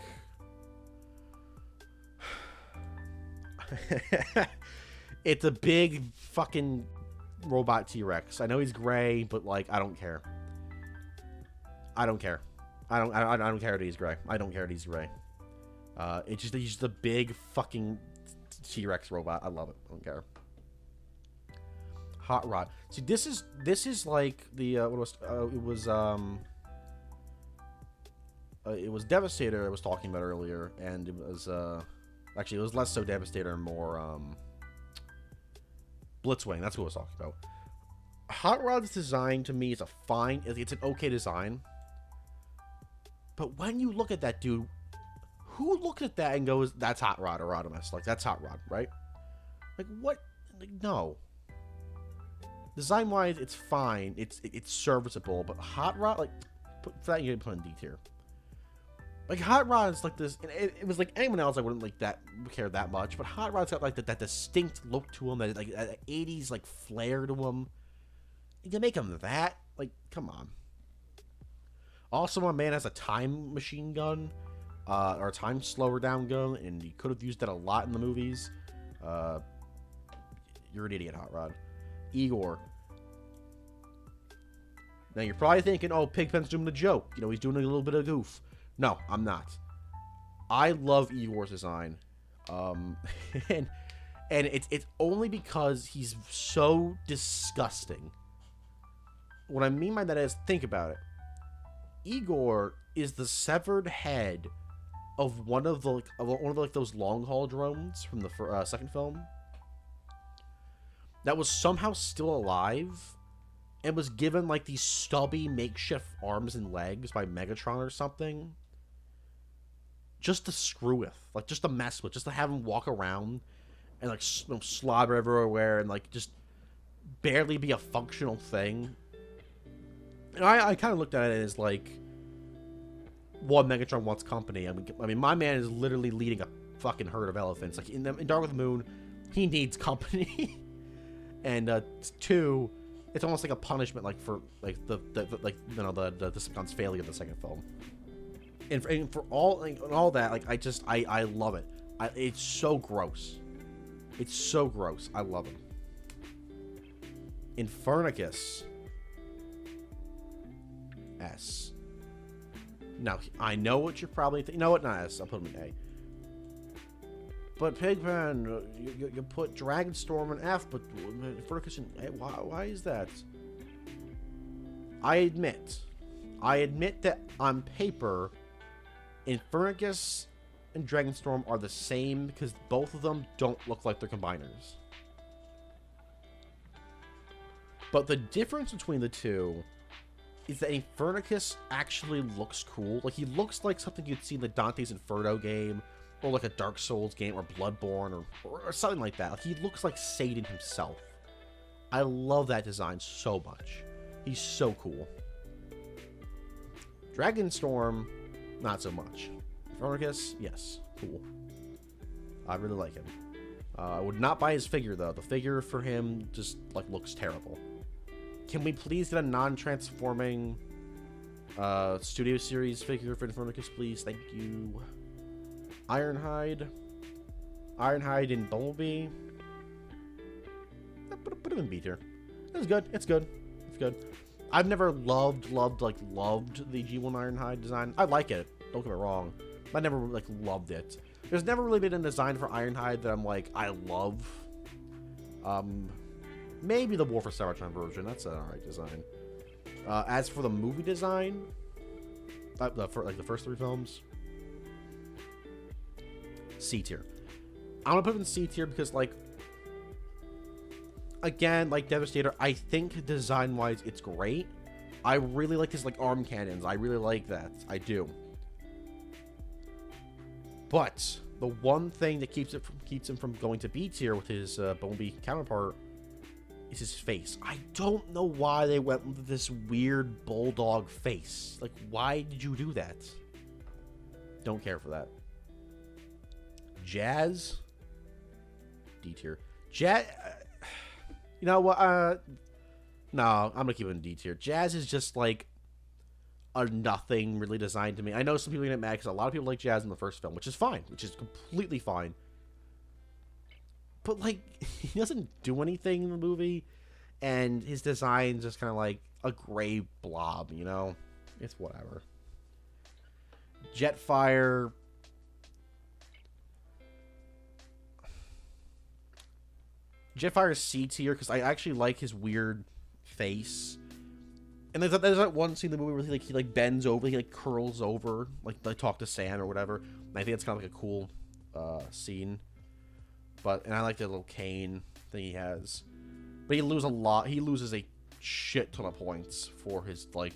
It's a big fucking robot T-Rex. I know he's gray, but, like, I don't care. I don't care. I don't care that he's gray. I don't care that he's gray. It's just he's just a big fucking T-Rex robot. I love it. I don't care. Hot Rod. See, this is like the it was Devastator I was talking about earlier, and it was actually it was less so Devastator and more Blitzwing. That's what I was talking about. Hot Rod's design to me is it's an okay design, but when you look at that dude, who looks at that and goes, "That's Hot Rod or Rodimus"? Like, that's Hot Rod, right? Like, what? Like, no. Design-wise, it's fine. It's serviceable, but Hot Rod, like, for that, you can put in D tier. Like, Hot Rod's like this, and it was like anyone else I wouldn't like that care that much, but Hot Rod's got like that distinct look to him, that like that 80s like flair to him. You can make him that? Like, come on. Also, my man has a time machine gun, or a time slower down gun, and he could have used that a lot in the movies. You're an idiot, Hot Rod. Igor. Now, you're probably thinking, oh, Pigpen's doing a joke. You know, he's doing a little bit of goof. No, I'm not. I love Igor's design. And it's only because he's so disgusting. What I mean by that is, think about it. Igor is the severed head of one of those long haul drones from the second film that was somehow still alive and was given like these stubby makeshift arms and legs by Megatron or something, just to screw with, like just to mess with, just to have him walk around and like slobber everywhere and like just barely be a functional thing. And I kind of looked at it as like, one, Megatron wants company. I mean, my man is literally leading a fucking herd of elephants. Like in Dark of the Moon, he needs company. And two, it's almost like a punishment, like for like the Decepticons' failure of the second film. And for all that, like I love it. It's so gross. It's so gross. I love him. Infernicus. S. Now, I know what you're probably thinking. You know what? Not S. I'll put him in A. But Pigpen, you put Dragonstorm in F, but Infernicus in A. Why is that? I admit that on paper, Infernicus and Dragonstorm are the same because both of them don't look like they're combiners. But the difference between the two is that Infernicus actually looks cool. Like, he looks like something you'd see in the Dante's Inferno game, or like a Dark Souls game, or Bloodborne, or something like that. Like, he looks like Satan himself. I love that design so much. He's so cool. Dragonstorm, not so much. Infernicus, yes, cool. I really like him. I would not buy his figure, though. The figure for him just, like, looks terrible. Can we please get a non-transforming Studio Series figure for Infernicus, please? Thank you. Ironhide. Ironhide and Bumblebee. Put him in B tier. It's good. It's good. It's good. I've never loved the G1 Ironhide design. I like it. Don't get me wrong. I never, like, loved it. There's never really been a design for Ironhide that I'm like, I love. Maybe the War for Cybertron version. That's an alright design. As for the movie design, for like the first three films, C tier. I'm gonna put it in C tier because, like, again, like Devastator, I think design-wise it's great. I really like his, like, arm cannons. I really like that. I do. But the one thing that keeps him from going to B tier with his Bumblebee counterpart is his face. I don't know why they went with this weird bulldog face. Like, why did you do that? Don't care for that. Jazz, D tier. Jazz, you know what? No, I'm gonna keep it in D tier. Jazz is just like a nothing really designed to me. I know some people get mad because a lot of people like Jazz in the first film, which is fine, which is completely fine. But, like, he doesn't do anything in the movie, and his design's just kind of like a gray blob, you know? It's whatever. Jetfire. Jetfire is C tier because I actually like his weird face. And there's that one scene in the movie where he bends over, he like curls over, like they talk to Sam or whatever. And I think it's kind of like a cool scene. And I like the little cane thing he has. But he loses a shit ton of points for his, like,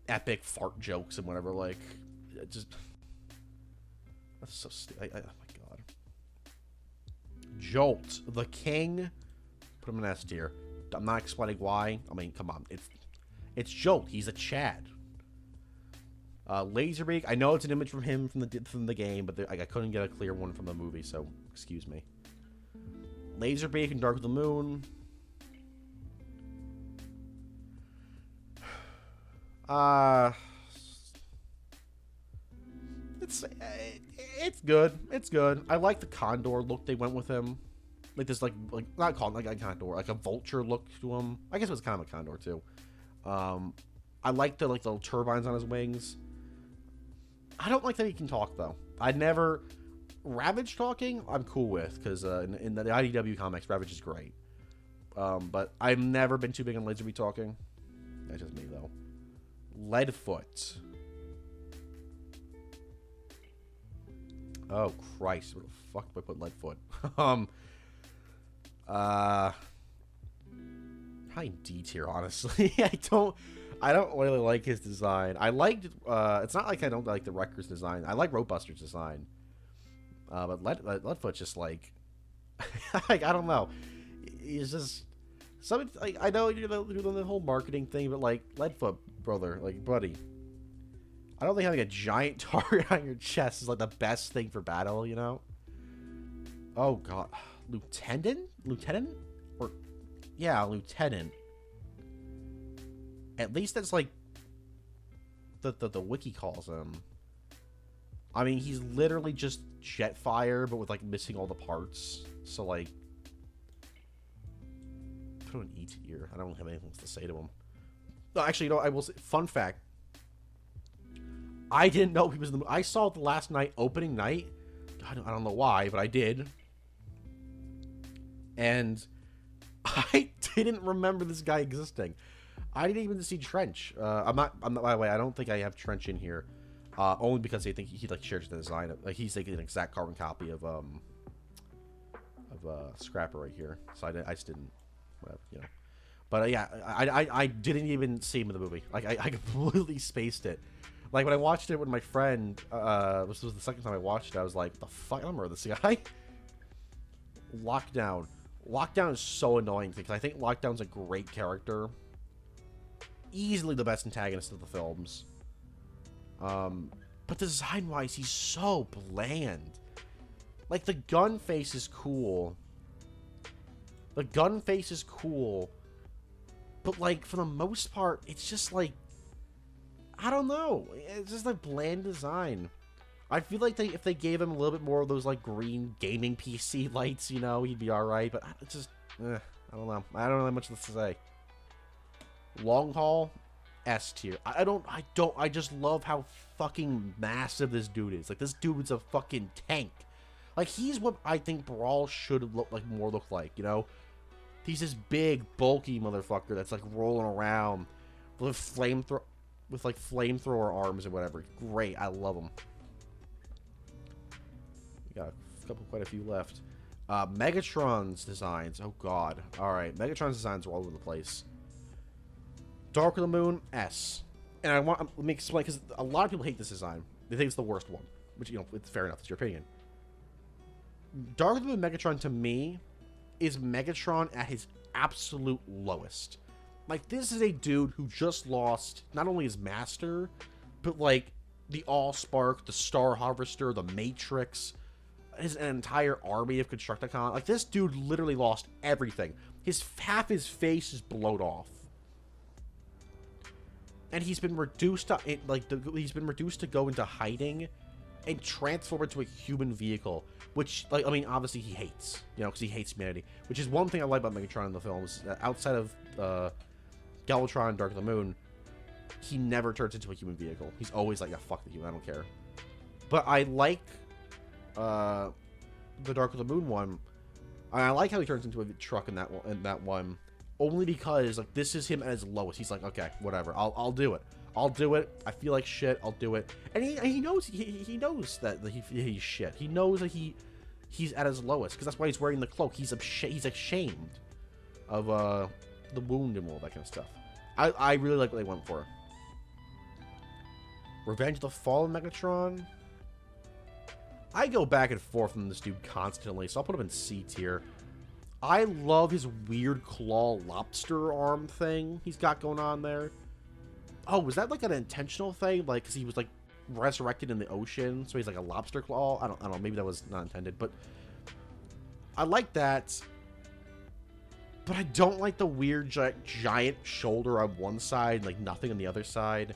epic fart jokes and whatever. Like, it just, that's so stupid. Oh my god. Jolt, the king. Put him in S tier. I'm not explaining why. I mean, come on. It's Jolt. He's a Chad. Laserbeak. I know it's an image from him from the game, but I couldn't get a clear one from the movie, so excuse me. Laserbeak and Dark of the Moon. It's good. It's good. I like the Condor look they went with him. Like this, like not called like a Condor, like a vulture look to him. I guess it was kind of a Condor too. I like the little turbines on his wings. I don't like that he can talk though. I never Ravage talking. I'm cool with because in the IDW comics, Ravage is great. But I've never been too big on Laserbeak talking. That's just me though. Leadfoot. Oh Christ! Where the fuck do I put Leadfoot? Probably D tier, honestly. I don't really like his design. I liked it's not like I don't like the Wrecker's design. I like Roadbuster's design. But Leadfoot's just like like I don't know. He's just something like I know you're doing the whole marketing thing, but like Leadfoot, brother, like buddy. I don't think having a giant target on your chest is like the best thing for battle, you know? Oh god. Lieutenant? Or yeah, Lieutenant. At least that's like the wiki calls him. I mean, he's literally just Jetfire, but with like missing all the parts. So like, put an E tier. I don't have anything else to say to him. No, actually, you know, I will say, fun fact. I didn't know he was in the. I saw it the last night, opening night. I don't know why, but I did. And I didn't remember this guy existing. I didn't even see Trench. I'm not. By the way, I don't think I have Trench in here. Only because I think he like shares the design. Like he's like an exact carbon copy of Scrapper right here. So I just didn't. Whatever, you know. But yeah, I didn't even see him in the movie. Like I completely spaced it. Like when I watched it with my friend, this was the second time I watched it. I was like, "The fuck, I don't remember this guy." Lockdown. Lockdown is so annoying because I think Lockdown's a great character. Easily the best antagonist of the films. But design-wise, he's so bland. Like, the gun face is cool. The gun face is cool. But, like, for the most part, it's just, like... I don't know. It's just, like, bland design. I feel like if they gave him a little bit more of those, like, green gaming PC lights, you know, he'd be alright. But it's just... I don't know. I don't know much to say. Long haul, S tier. I just love how fucking massive this dude is. Like, this dude's a fucking tank. Like, he's what I think Brawl should look like, you know? He's this big, bulky motherfucker that's, like, rolling around with flamethrower arms and whatever. Great, I love him. We got quite a few left. Megatron's designs. Oh, God. Alright, Megatron's designs are all over the place. Dark of the Moon, S. And let me explain, because a lot of people hate this design. They think it's the worst one. Which, you know, it's fair enough. It's your opinion. Dark of the Moon Megatron, to me, is Megatron at his absolute lowest. Like, this is a dude who just lost not only his master, but, like, the Allspark, the Star Harvester, the Matrix, an entire army of Constructicons. Like, this dude literally lost everything. Half his face is blowed off. And he's been reduced to go into hiding and transform into a human vehicle, which, like, I mean, obviously he hates, you know, because he hates humanity. Which is one thing I like about Megatron in the films. Outside of Galvatron and Dark of the Moon, he never turns into a human vehicle. He's always like, yeah, fuck the human, I don't care. But I like the Dark of the Moon one. And I like how he turns into a truck in that one. Only because, like, this is him at his lowest. He's like, okay, whatever. I'll do it. I'll do it. I feel like shit. I'll do it. And he knows he knows that he's shit. He knows that he's at his lowest because that's why he's wearing the cloak. He's ashamed of the wound and all that kind of stuff. I really like what they went for. Revenge of the Fallen Megatron. I go back and forth on this dude constantly, so I'll put him in C tier. I love his weird claw lobster arm thing he's got going on there. Oh, was that like an intentional thing? Like, because he was like resurrected in the ocean, so he's like a lobster claw. I don't know. Maybe that was not intended, but I like that. But I don't like the weird giant shoulder on one side, like nothing on the other side.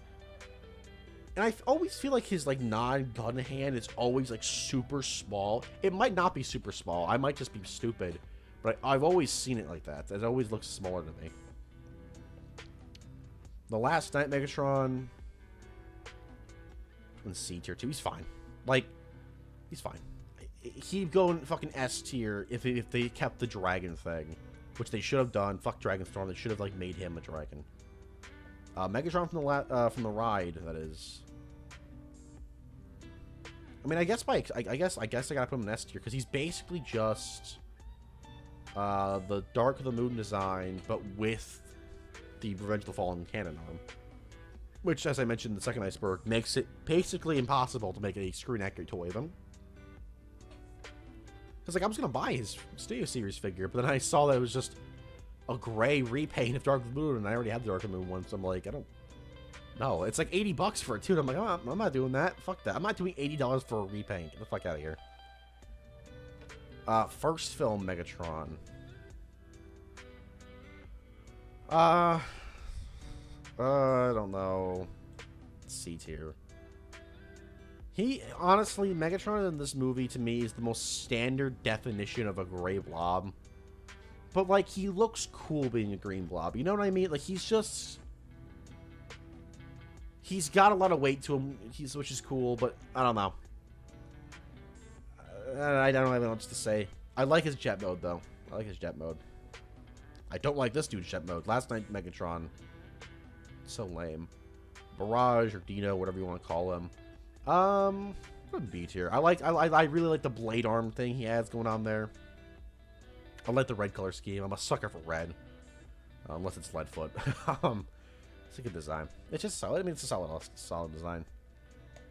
And I always feel like his like non-gun hand is always like super small. It might not be super small. I might just be stupid, but I've always seen it like that. It always looks smaller to me. The last Night Megatron in C tier 2. He's fine. Like, he's fine. He'd go in fucking S tier if they kept the dragon thing, which they should have done. Fuck Dragonstorm. They should have like made him a dragon. Megatron from the ride, that is. I mean, I guess I gotta put him in S tier because he's basically just the Dark of the Moon design, but with the Revenge of the Fallen cannon arm, which, as I mentioned, the second iceberg makes it basically impossible to make a screen-accurate toy of him. Because like I was gonna buy his Studio Series figure, but then I saw that it was just a gray repaint of Dark of the Moon, and I already have the Dark of the Moon one, so I'm like, I don't know. It's like $80 for it too. And I'm like, oh, I'm not doing that. Fuck that. I'm not doing $80 for a repaint. Get the fuck out of here. First film Megatron. I don't know. C tier. He, honestly, Megatron in this movie to me is the most standard definition of a gray blob. But, like, he looks cool being a green blob. You know what I mean? Like, he's just... He's got a lot of weight to him, which is cool, but I don't know. I don't have much to say. I like his jet mode, though. I like his jet mode. I don't like this dude's jet mode. Last Night Megatron. So lame. Barrage or Dino, whatever you want to call him. B tier. I really like the blade arm thing he has going on there. I like the red color scheme. I'm a sucker for red. Unless it's Leadfoot. It's a good design. It's just solid. I mean, it's a solid design.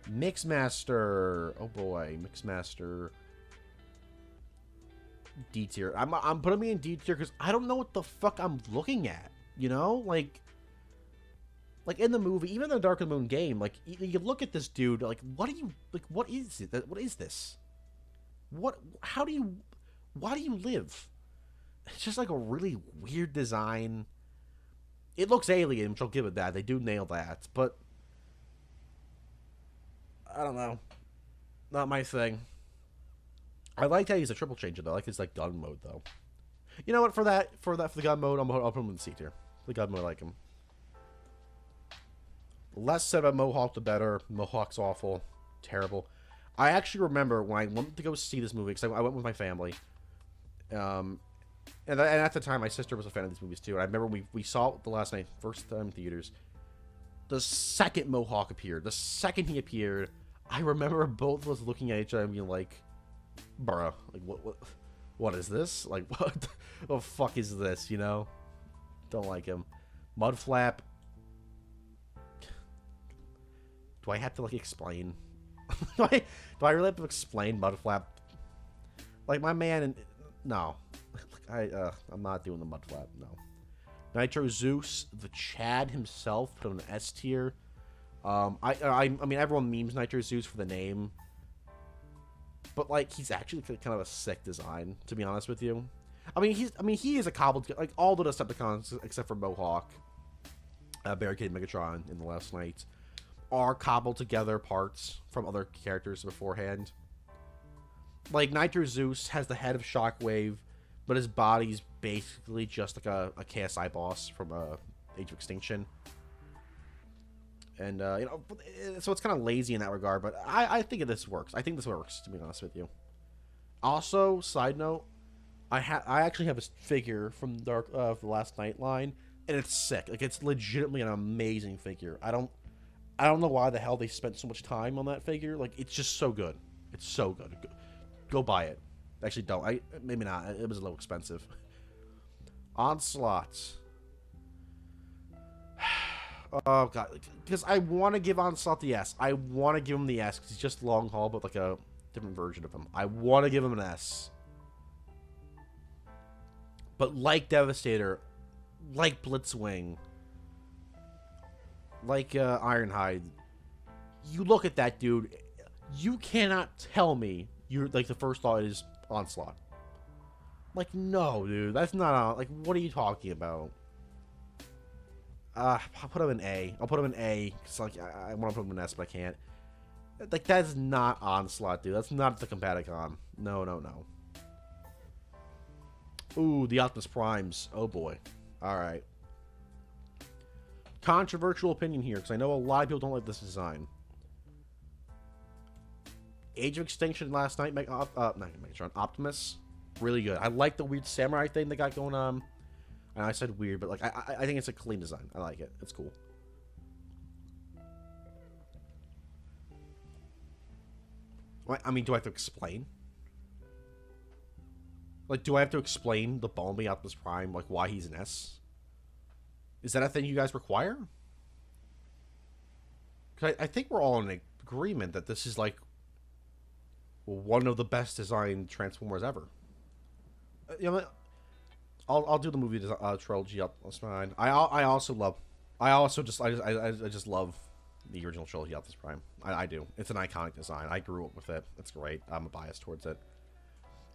Mixmaster. Oh boy, Mixmaster. D tier. I'm putting me in D tier because I don't know what the fuck I'm looking at. You know, like in the movie, even in the Dark of the Moon game, like you look at this dude, like what is it? What is this? Why do you live? It's just like a really weird design. It looks alien, which I'll give it that. They do nail that, but I don't know. Not my thing. I like how he's a triple changer though. I like his like gun mode though. You know what? For the gun mode, I'll put him in C tier. The gun mode, I like him. Less said about Mohawk, the better. Mohawk's awful, terrible. I actually remember when I went to go see this movie because I went with my family. And at the time, my sister was a fan of these movies too. And I remember we saw it the last night, first time in theaters. The second Mohawk appeared, the second he appeared, I remember both of us looking at each other and being like, "Bruh, like what is this? Like what the fuck is this?" You know? Don't like him. Mudflap. Do I have to like explain? do I really have to explain Mudflap? Like my man, and no. I'm not doing the Mudflap, no. Nitro Zeus, the Chad himself, put him in S tier. I mean, everyone memes Nitro Zeus for the name, but like he's actually kind of a sick design, to be honest with you. He is a cobbled, like all the Decepticons except for Mohawk, Barricade, Megatron in the Last Night are cobbled together parts from other characters beforehand. Like Nitro Zeus has the head of Shockwave, but his body's basically just like a KSI boss from Age of Extinction. And, you know, so it's kind of lazy in that regard, but I think this works. I think this works, to be honest with you. Also, side note, I actually have a figure from the Last Night line, and it's sick. Like, it's legitimately an amazing figure. I don't know why the hell they spent so much time on that figure. Like, it's just so good. It's so good. Go buy it. Actually, don't. Maybe not. It was a little expensive. Onslaught. Oh, God. Because I want to give Onslaught the S. I want to give him the S because he's just long haul, but like a different version of him. I want to give him an S. But like Devastator, like Blitzwing, like Ironhide, You look at that, dude. You cannot tell me you're like the first thought is Onslaught. Like, no, dude. That's not on. Like, what are you talking about? I'll put him in A. I'll put him in A because like I want to put him in S, but I can't. Like, that's not Onslaught, dude. That's not the Combaticon. No, no, no. Ooh, the Optimus Primes. Oh boy. All right. Controversial opinion here because I know a lot of people don't like this design. Age of Extinction last night, not Megatron, Optimus, really good. I like the weird samurai thing they got going on. And I said weird, but like I think it's a clean design. I like it. It's cool. I mean, do I have to explain? Like, do I have to explain the Bumblebee Optimus Prime, like why he's an S? Is that a thing you guys require? Because I think we're all in agreement that this is like one of the best designed Transformers ever. You know, I'll do the movie trilogy up. That's fine. I just love the original trilogy Optimus Prime. I do. It's an iconic design. I grew up with it. It's great. I'm a bias towards it.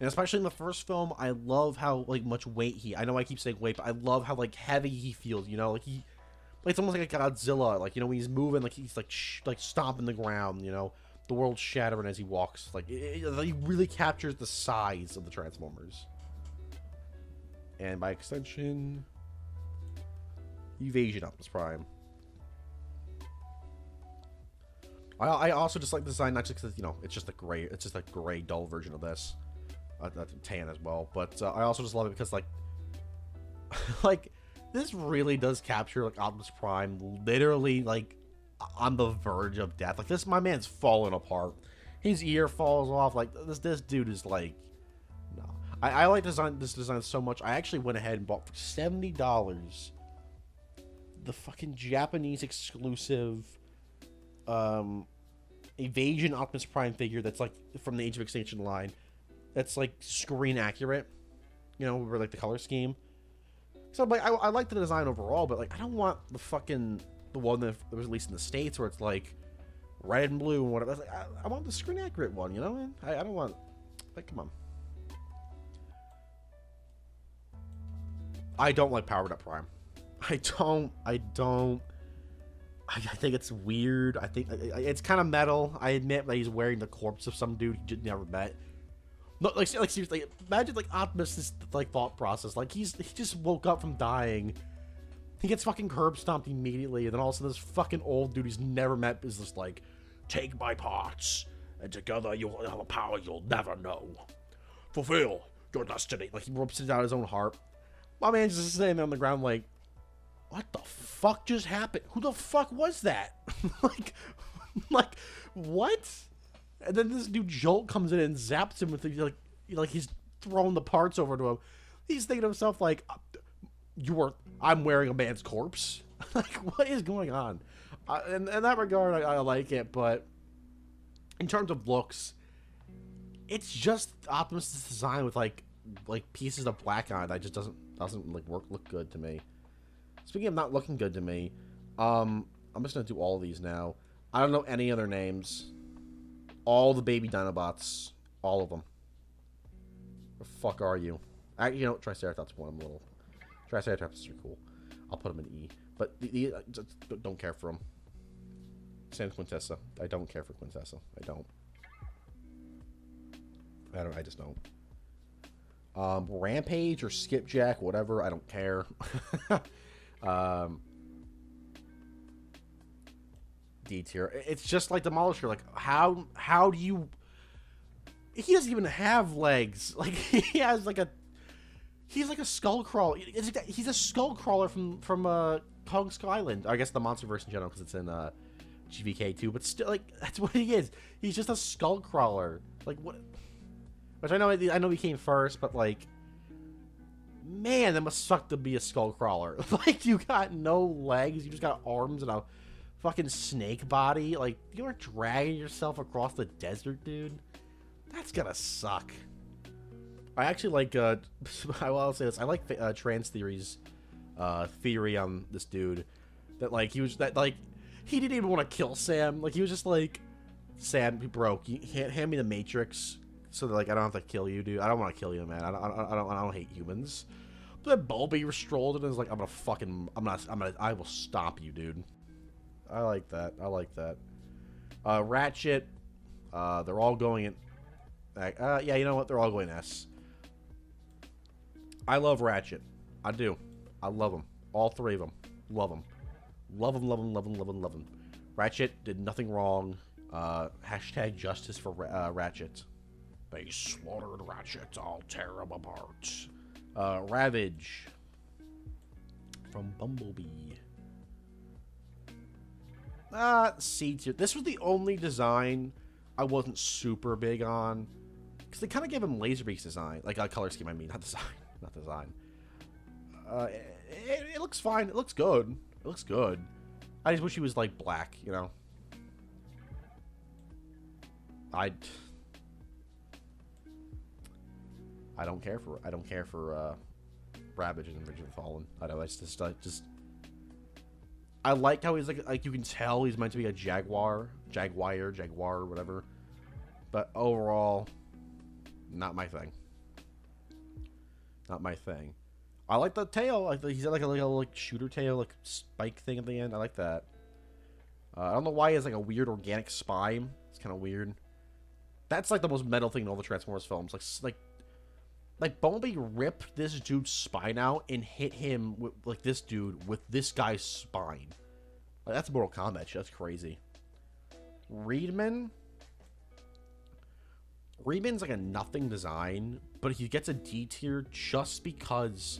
And especially in the first film, I love how like much weight I know I keep saying weight, but I love how like heavy he feels. You know, like it's almost like a Godzilla. Like, you know, when he's moving, like he's like stomping the ground. You know, the world's shattering as he walks. Like he really captures the size of the Transformers. And by extension, Evasion Optimus Prime. I also just like the design, not just because, you know, it's just a gray, dull version of this. Tan as well, but I also just love it because, like, like, this really does capture, like, Optimus Prime literally, like, on the verge of death. Like, my man's falling apart. His ear falls off. Like, this dude is, like, no. I like this design so much, I actually went ahead and bought for $70 the fucking Japanese exclusive Evasion Optimus Prime figure that's, like, from the Age of Extinction line. That's like screen accurate, you know, over like the color scheme. So like, I like the design overall, but like, I don't want the one that was released in the States where it's like red and blue and whatever. Like, I want the screen accurate one, you know? I don't want, like, come on. I don't like Powered Up Prime. I think it's weird. I think it's kind of metal. I admit that he's wearing the corpse of some dude he just never met. No, like seriously, imagine like Optimus' like thought process. Like he just woke up from dying. He gets fucking curb stomped immediately, and then all of a sudden this fucking old dude he's never met is just like, take my parts, and together you'll have a power you'll never know. Fulfill your destiny. Like he rips it out his own heart. My man's just sitting there on the ground like, what the fuck just happened? Who the fuck was that? like what? And then this dude Jolt comes in and zaps him with like he's throwing the parts over to him. He's thinking to himself like, I'm wearing a man's corpse. Like, what is going on? In that regard, I like it, but in terms of looks, it's just Optimus' design with like pieces of black on it that just doesn't like look good to me. Speaking of not looking good to me, I'm just gonna do all of these now. I don't know any other names. All the baby Dinobots. All of them. The fuck are you? You know, Triceratops one. I'm a little... Triceratops are cool. I'll put them in E. But don't care for them. Same Quintessa. I don't care for Quintessa. I just don't. Rampage or Skipjack, whatever. I don't care. D tier. It's just like Demolisher. Like, how do you... He doesn't even have legs. Like, he has like a... He's like a skull crawler. He's a skull crawler from Kong Skull Island. I guess the Monsterverse in general, because it's in GVK too. But still, like, that's what he is. He's just a skull crawler. Like, what... Which I know he came first, but like... Man, that must suck to be a skull crawler. Like, you got no legs. You just got arms and a... fucking snake body. Like, you're dragging yourself across the desert, dude. That's gonna suck. I actually like, I'll say this. I like Trans Theory's theory on this dude. That, like, he didn't even want to kill Sam. Like, he was just like, Sam, we broke. You hand me the Matrix so that, like, I don't have to kill you, dude. I don't want to kill you, man. I don't hate humans. But then Bumblebee strolled in and was like, I will stop you, dude. I like that. I like that. Ratchet, they're all going in. Yeah, you know what? They're all going S. I love Ratchet. I do. I love them. All three of them. Love them. Love them, love them, love them, love them, love them. Ratchet did nothing wrong. Hashtag justice for Ratchet. They slaughtered Ratchet. I'll tear them apart. Ravage. From Bumblebee. C tier. This was the only design I wasn't super big on. Because they kind of gave him Laserbeak's design. Like, color scheme, I mean. Not design. Not design. It looks fine. It looks good. It looks good. I just wish he was, like, black, you know? I don't care for Ravage and Revenge of the Fallen. I know, I like how he's like you can tell he's meant to be a Jaguar, whatever. But overall, not my thing. Not my thing. I like the tail. He's got like a little like shooter tail, like spike thing at the end. I like that. I don't know why he has like a weird organic spine. It's kind of weird. That's like the most metal thing in all the Transformers films. Like Bumblebee ripped this dude's spine out and hit him with like this dude with this guy's spine. Like, that's Mortal Kombat shit. That's crazy. Reedman's like a nothing design, but he gets a D tier just because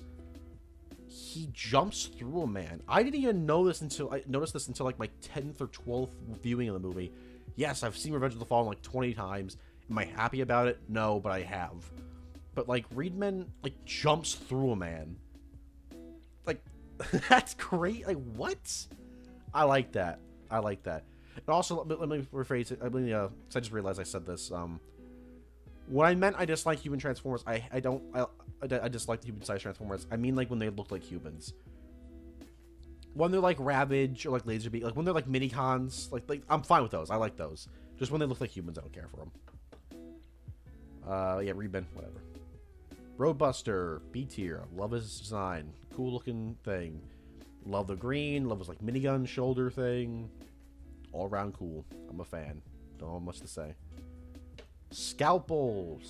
he jumps through a man. I didn't even know this until I noticed this until like my 10th or 12th viewing of the movie. Yes, I've seen Revenge of the Fallen like 20 times. Am I happy about it? No, but I have. But like Reedman like jumps through a man. Like that's great. Like what? I like that. I like that. And also let me rephrase it. Cause I just realized I said this. When I meant I dislike human Transformers, I dislike the human-sized Transformers. I mean like when they look like humans. When they're like Ravage or like Laserbeak, like when they're like mini-cons, like I'm fine with those. I like those. Just when they look like humans, I don't care for them. Yeah, Reedman, whatever. Roadbuster, B tier. Love his design. Cool looking thing. Love the green. Love his like minigun shoulder thing. All around cool. I'm a fan. Don't have much to say. Scalpel.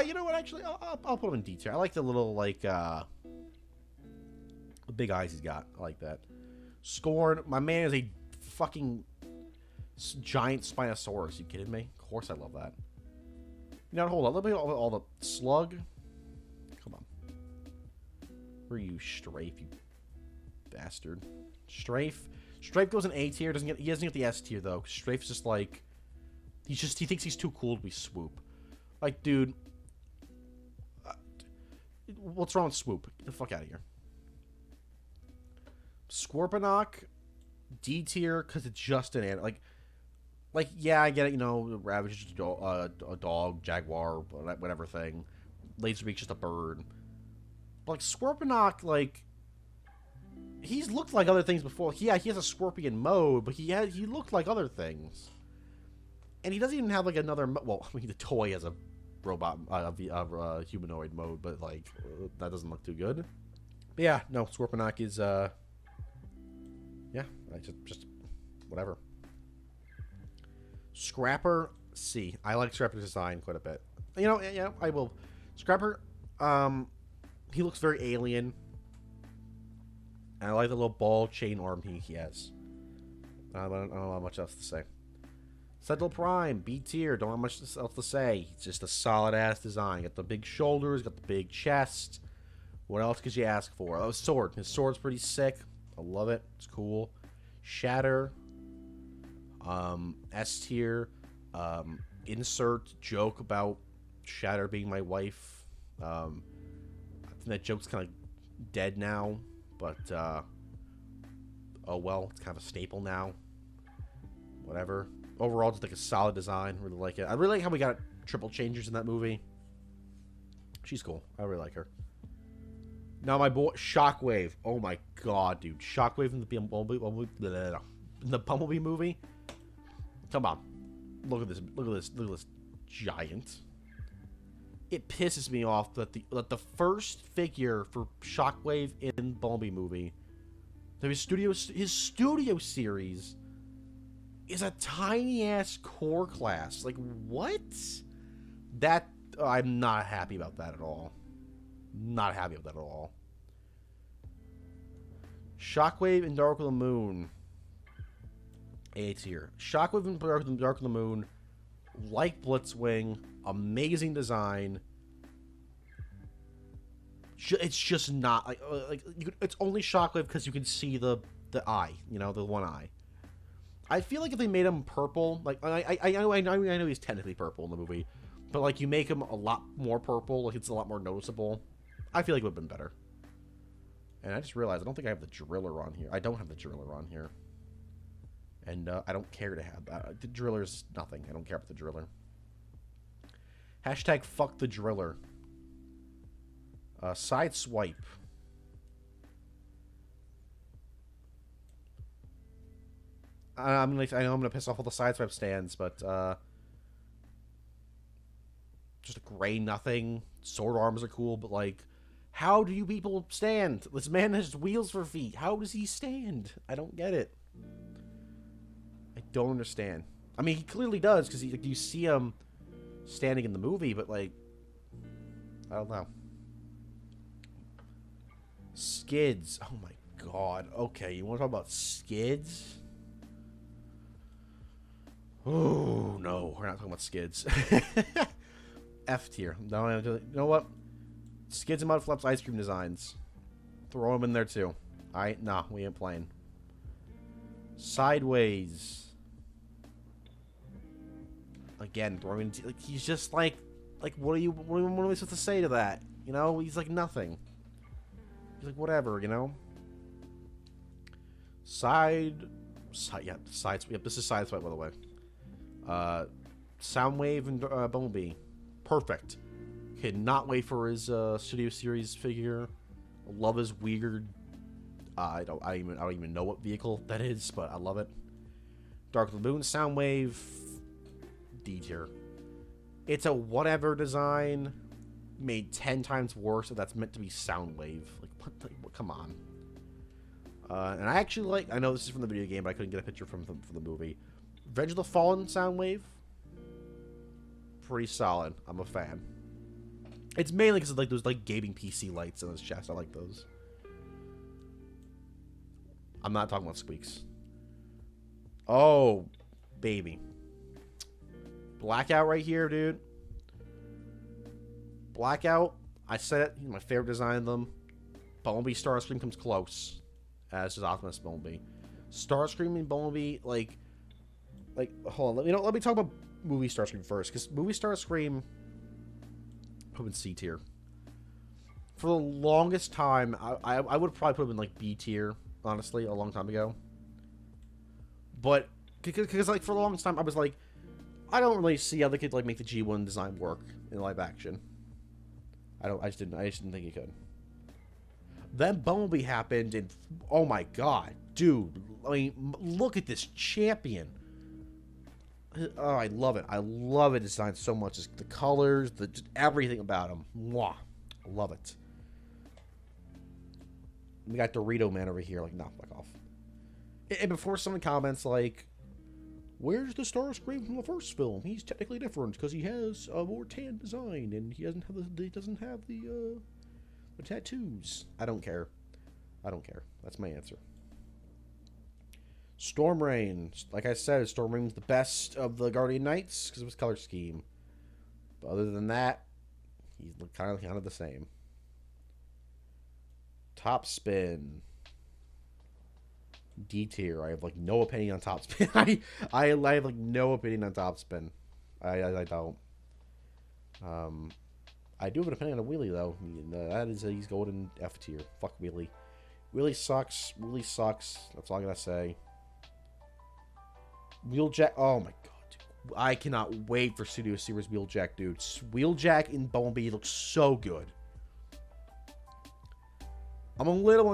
You know what? Actually, I'll put him in D tier. I like the little like the big eyes he's got. I like that. Scorn. My man is a fucking giant Spinosaurus. You kidding me? Of course I love that. You know, hold on. Let me all the Slug. Come on. Where are you, Strafe? You bastard. Strafe. Strafe goes in A tier. He doesn't get the S tier though. Strafe's just like he thinks he's too cool to be Swoop. Like, dude. What's wrong with Swoop? Get the fuck out of here. Scorponok, D tier, because it's just an animal. Like, yeah, I get it, you know, Ravage is a dog, Jaguar, whatever thing. Laserbeak's just a bird. But, like, Scorponok, like, he's looked like other things before. Yeah, he has a scorpion mode, but he looked like other things. And he doesn't even have, like, another... Well, I mean, the toy has a robot, humanoid mode, but, like, that doesn't look too good. But, yeah, no, Scorponok is, yeah, just whatever. Scrapper, C. I like Scrapper's design quite a bit. You know, yeah, I will. Scrapper, he looks very alien. And I like the little ball chain arm he has. I don't have much else to say. Sentinel Prime, B tier. Don't have much else to say. It's just a solid-ass design. Got the big shoulders, got the big chest. What else could you ask for? Oh, sword. His sword's pretty sick. I love it. It's cool. Shatter. S tier. Insert joke about Shatter being my wife. I think that joke's kind of dead now, but oh well, it's kind of a staple now. Whatever. Overall, just like a solid design. Really like it. I really like how we got triple changers in that movie. She's cool. I really like her. Now my boy Shockwave. Oh my god, dude. Shockwave in the Bumblebee movie. Come on. Look at this. Look at this. Look at this giant. It pisses me off that the first figure for Shockwave in Bumblebee movie, his studio series, is a tiny ass core class. Like what? That I'm not happy about that at all. Not happy about that at all. Shockwave and Dark of the Moon. A tier. Shockwave and Dark of the Moon, like Blitzwing, amazing design. It's just not like it's only Shockwave because you can see the eye, you know, the one eye. I feel like if they made him purple, like I know he's technically purple in the movie, but like you make him a lot more purple, like it's a lot more noticeable. I feel like it would have been better. And I just realized I don't think I have the Driller on here. I don't have the Driller on here. And I don't care to have that. The Driller's nothing. I don't care about the Driller. Hashtag fuck the Driller. Side swipe. I know I'm gonna piss off all the side swipe stands, but just a gray nothing. Sword arms are cool, but like, how do you people stand? This man has wheels for feet. How does he stand? I don't get it. I don't understand. I mean, he clearly does because you see him standing in the movie, but like, I don't know. Skids. Oh my god. Okay, you want to talk about skids? Oh no, we're not talking about skids. F tier. No, you know what? Skids and Mudflaps ice cream designs. Throw them in there too. Alright, nah, we ain't playing. Sideways. Again, throwing. Like, he's just like what are we supposed to say to that? You know, he's like nothing. He's like whatever, you know. Yep, this is Sideswipe, by the way. Soundwave and Bumblebee. Perfect. Cannot wait for his Studio Series figure. Love his weird. I don't even know what vehicle that is, but I love it. Dark of the Moon, Soundwave, D tier. It's a whatever design, made 10 times worse. If that's meant to be Soundwave. Like what? Come on. And I actually like. I know this is from the video game, but I couldn't get a picture from the movie. Revenge of the Fallen, Soundwave. Pretty solid. I'm a fan. It's mainly because of like those like gaming PC lights in his chest. I like those. I'm not talking about squeaks. Oh, baby. Blackout right here, dude. Blackout. I said it. My favorite design of them. Bumblebee Starscream comes close. As does Optimus Bumblebee. Starscream and Bumblebee, like hold on. Let me talk about movie Starscream first, because movie Starscream, put in C tier. For the longest time, I would probably put him in like B tier, honestly, a long time ago. But because like for the longest time, I was like, I don't really see how they could like make the G1 design work in live action. I just didn't think he could. Then Bumblebee happened, and oh my god, dude! I mean, look at this champion. Oh, I love it. I love it designed so much. Just the colors, just everything about him. Mwah. I love it. We got Dorito Man over here. Like, no, fuck off. And before someone comments like, where's the Starscream from the first film? He's technically different because he has a more tan design and he doesn't have the tattoos. I don't care. I don't care. That's my answer. Storm Rain. Like I said, Storm Rain was the best of the Guardian Knights because of his color scheme. But other than that, he's kind of the same. Top Spin. D tier. I have like no opinion on Top Spin. I have like no opinion on Top Spin. I don't. I do have an opinion on Wheelie though. That is he's going in F tier. Fuck Wheelie. Wheelie sucks. Wheelie sucks. That's all I gotta say. Wheeljack. Oh my god, dude. I cannot wait for Studio Series Wheeljack, dude. Wheeljack in Bumblebee looks so good. I'm a little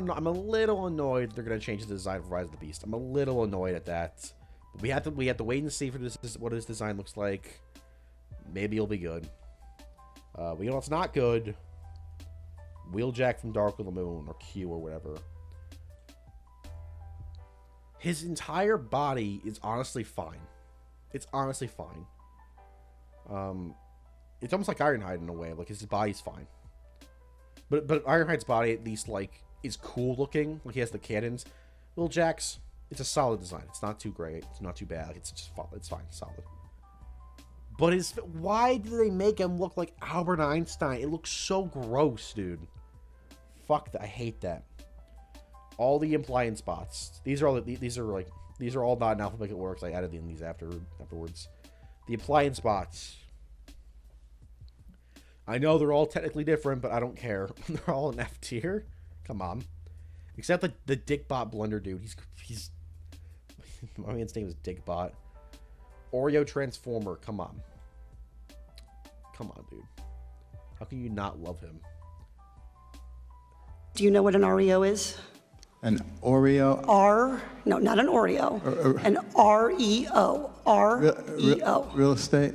annoyed they're gonna change the design for Rise of the Beast. I'm a little annoyed at that. We have to wait and see for this what his design looks like. Maybe it'll be good. We know it's not good. Wheeljack from Dark of the Moon, or Q, or whatever. His entire body is honestly fine. It's honestly fine. It's almost like Ironhide in a way. Like, his body's fine. But Ironhide's body, at least, like, is cool looking. Like, he has the cannons. Wheeljack's, it's a solid design. It's not too great. It's not too bad. Like, it's just fine. It's fine. It's solid. But why do they make him look like Albert Einstein? It looks so gross, dude. Fuck that. I hate that. All the implying spots. These are all not in alphabetical works. I added in these afterwards. The implying spots. I know they're all technically different, but I don't care. They're all in F tier. Come on. Except the Dickbot Blender dude. He's my man's name is Dickbot. Oreo Transformer. Come on. Come on, dude. How can you not love him? Do you know what an REO is? An Oreo? No, not an Oreo. An REO. REO. Real estate?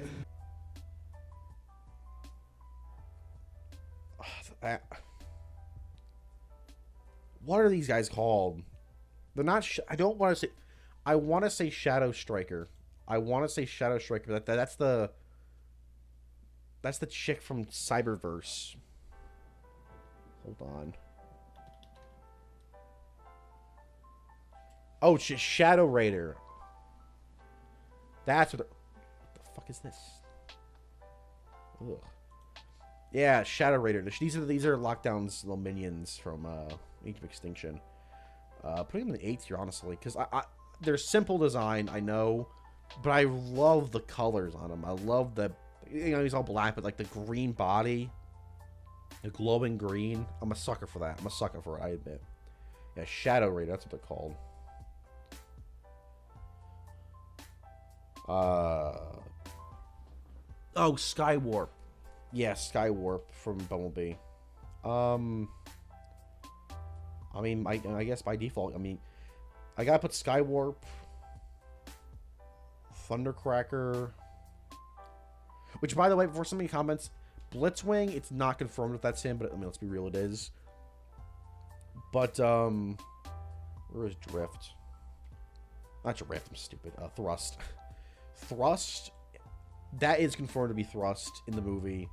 What are these guys called? They're not... I don't want to say... I want to say Shadow Striker. But that's the... That's the chick from Cyberverse. Hold on. Oh, Shadow Raider. That's what the fuck is this? Ugh. Yeah, Shadow Raider. These are Lockdown's little minions from Age of Extinction. Putting them in the 8th tier, honestly, because they're simple design, I know, but I love the colors on them. I love the, he's all black, but like the green body, the glowing green. I'm a sucker for that. I'm a sucker for it, I admit. Yeah, Shadow Raider. That's what they're called. Oh, Skywarp. Yeah, Skywarp from Bumblebee. I mean, I guess by default, I mean, I gotta put Skywarp, Thundercracker, which, by the way, before somebody comments, Blitzwing, it's not confirmed if that's him, but I mean, let's be real, it is. But, where is Drift? Not Drift, I'm stupid. Thrust. Thrust, that is confirmed to be Thrust in the movie,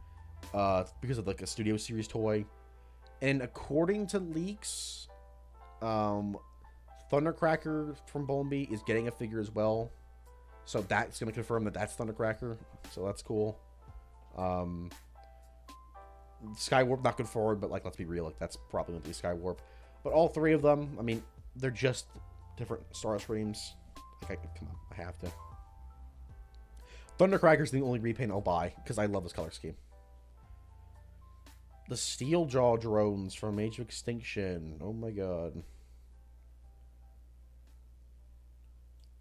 because of, like, a Studio Series toy. And according to leaks, Thundercracker from Bumblebee is getting a figure as well. So that's going to confirm that that's Thundercracker. So that's cool. Skywarp, not good forward, but, like, let's be real. Like, that's probably going to be Skywarp. But all three of them, I mean, they're just different Star Streams. Like, come on, I have to. Thundercracker's the only repaint I'll buy, because I love this color scheme. The Steeljaw drones from Age of Extinction. Oh my god.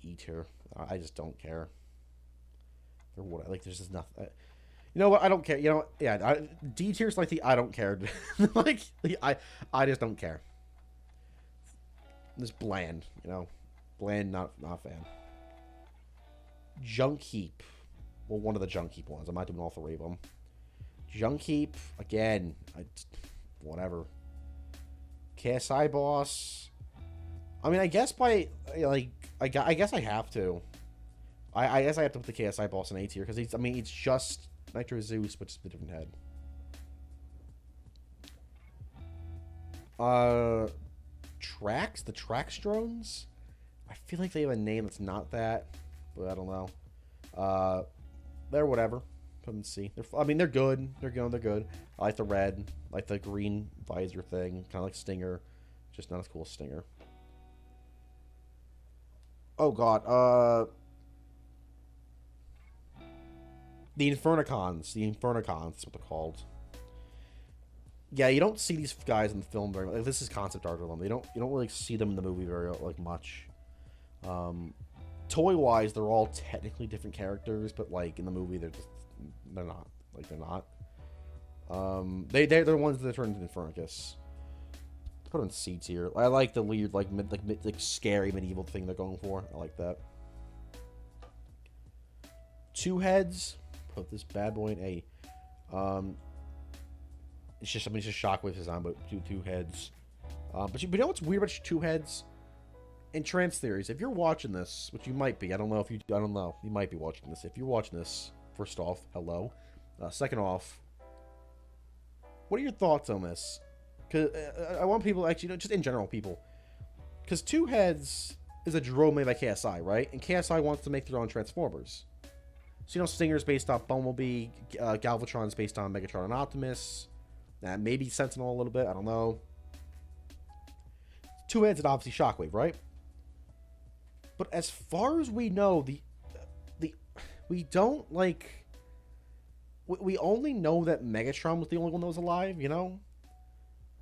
E-tier. I just don't care. Or what? Like, there's just nothing. You know what? I don't care. You know, yeah. D-tier's like the I don't care. Like, I just don't care. This bland, you know. Bland, not a fan. Junk Heap. Well, one of the Junk Heap ones. I'm not doing all three of them. Junk Heap, again, whatever. KSI Boss. I mean, I guess by, like, I guess I have to. I guess I have to put the KSI Boss in A tier, because he's, I mean, it's just Nitro Zeus, but just a different head. Trax? The Trax drones? I feel like they have a name that's not that, but I don't know. They're whatever. Put them in C. I mean, they're good. They're good. I like the red. I like the green visor thing. Kind of like Stinger. Just not as cool as Stinger. Oh, God. The Infernicons. The Infernicons is what they're called. Yeah, you don't see these guys in the film very much. Like, this is concept art of them. You don't really see them in the movie very, like, much. Toy-wise, they're all technically different characters, but, like, in the movie, they're not. Like, they're not. They're the ones that turned into Infernicus. put him in C tier. I like the weird, like scary medieval thing they're going for. I like that. Two heads. Put this bad boy in A. It's just Shockwave design, but two heads. But you know what's weird about two heads? In trans theories, if you're watching this, which you might be, I don't know. You might be watching this. If you're watching this, first off, hello. Second off, what are your thoughts on this? Because I want people, actually, just in general, people. Because two heads is a drone made by KSI, right? And KSI wants to make their own Transformers. So, Stinger's based off Bumblebee, Galvatron's based on Megatron and Optimus, maybe Sentinel a little bit, I don't know. Two heads and obviously Shockwave, right? But as far as we know, we don't, we only know that Megatron was the only one that was alive,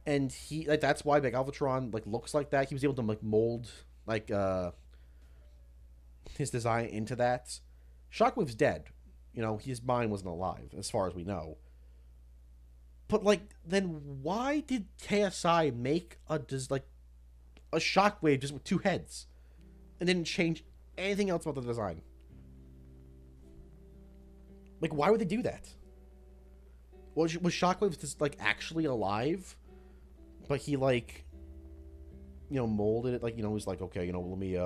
And he, that's why Galvatron, looks like that. He was able to, mold, his design into that. Shockwave's dead. His mind wasn't alive, as far as we know. But, then why did KSI make a Shockwave just with two heads? And didn't change anything else about the design? Why would they do that? Was Shockwave just, actually alive? But he, molded it, was okay, let me,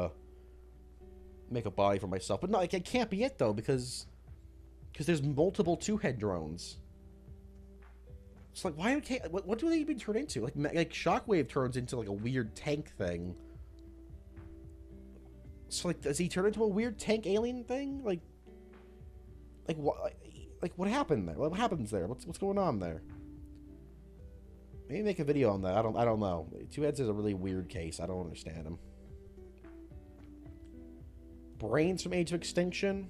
make a body for myself. But no, it can't be it, though, because there's multiple two-head drones. It's why what do they even turn into? Shockwave turns into, a weird tank thing. So, does he turn into a weird tank alien thing? What happened there? What happens there? What's going on there? Maybe make a video on that. I don't know. Two Heads is a really weird case. I don't understand him. Brains from Age of Extinction.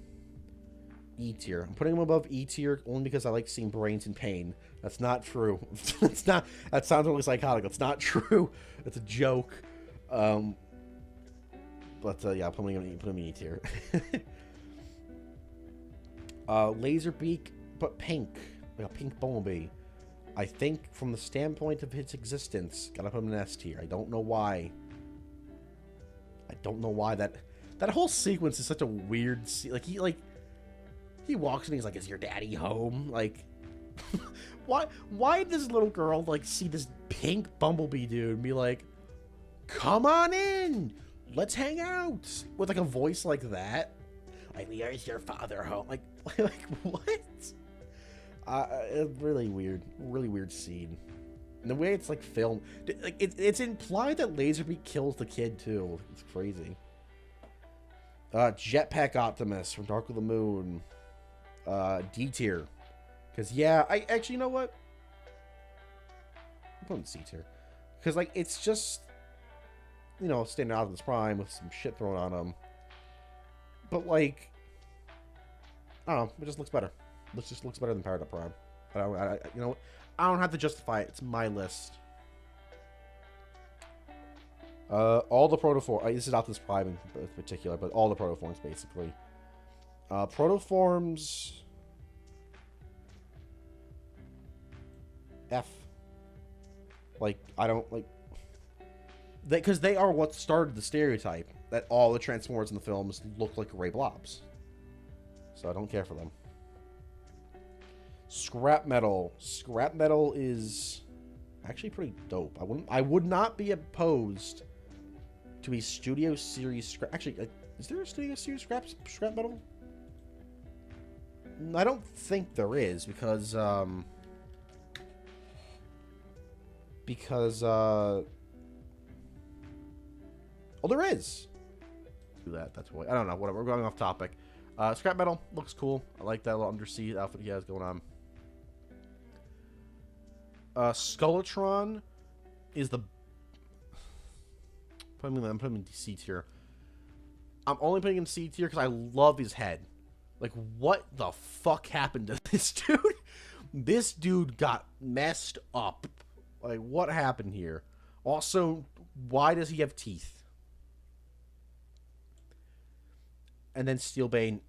E tier. I'm putting him above E tier only because I like seeing Brains in pain. That's not true. It's not. That sounds really psychotic. It's not true. It's a joke. But yeah, put him in E tier. Laserbeak, but pink, like a pink Bumblebee. I think from the standpoint of its existence, gotta put him in S tier. I don't know why. That whole sequence is such a weird. He walks in, he's like, "Is your daddy home?" Why does this little girl see this pink Bumblebee dude and be like, "Come on in, let's hang out," with a voice like that? Where's your father home? What? Really weird scene. And the way it's filmed, it's implied that Laserbeak kills the kid too. It's crazy. Jetpack Optimus from Dark of the Moon. D tier. Because, yeah, I actually, you know what? I'm putting C tier. Because, it's just, standing Optimus Prime with some shit thrown on him. But, I don't know. It just looks better. It just looks better than Paradigm Prime. I don't have to justify it. It's my list. All the Protoforms. This is Optimus Prime in particular, but all the Protoforms, basically. Protoforms... F. I don't, because they are what started the stereotype that all the Transformers in the films look like gray blobs. So I don't care for them. Scrap Metal. Scrap Metal is actually pretty dope. I would not be opposed to a Studio Series scrap. Actually, is there a Studio Series scrap Metal? I don't think there is because oh, there is. Do that. That's why. I don't know. Whatever. We're going off topic. Scrap Metal looks cool. I like that little undersea outfit he has going on. Skeletron is the. I'm putting him in C tier. I'm only putting him in C tier because I love his head. What the fuck happened to this dude? This dude got messed up. What happened here? Also, why does he have teeth? And then Steelbane.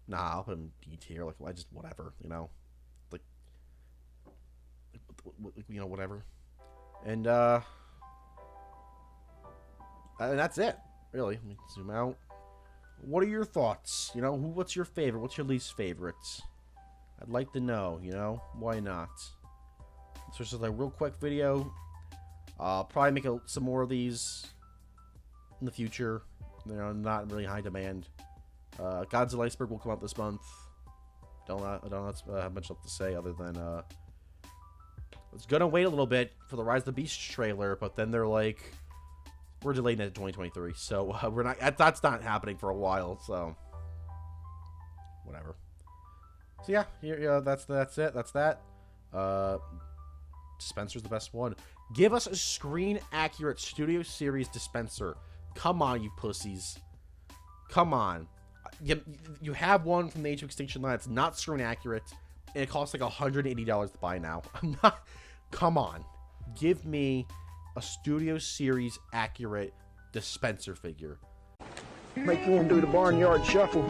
Nah, I'll put him D tier. Why just whatever, you know, whatever. And that's it, really. Let me zoom out. What are your thoughts? You know, what's your favorite? What's your least favorite? I'd like to know, you know? Why not? So it's just a real quick video. I'll probably make some more of these in the future. You know, not really high demand. Godzilla Iceberg will come out this month. I don't have much else to say other than I was gonna wait a little bit for the Rise of the Beast trailer, but then they're like, we're delaying it to 2023, so we're not. That's not happening for a while. So whatever. So yeah, that's it. That's that. Dispenser's the best one. Give us a screen accurate Studio Series dispenser. Come on, you pussies. Come on. You have one from the Age of Extinction line. It's not screen accurate, and it costs like $180 to buy now. I'm not. Come on. Give me a Studio Series accurate dispenser figure. Make one do the barnyard shuffle.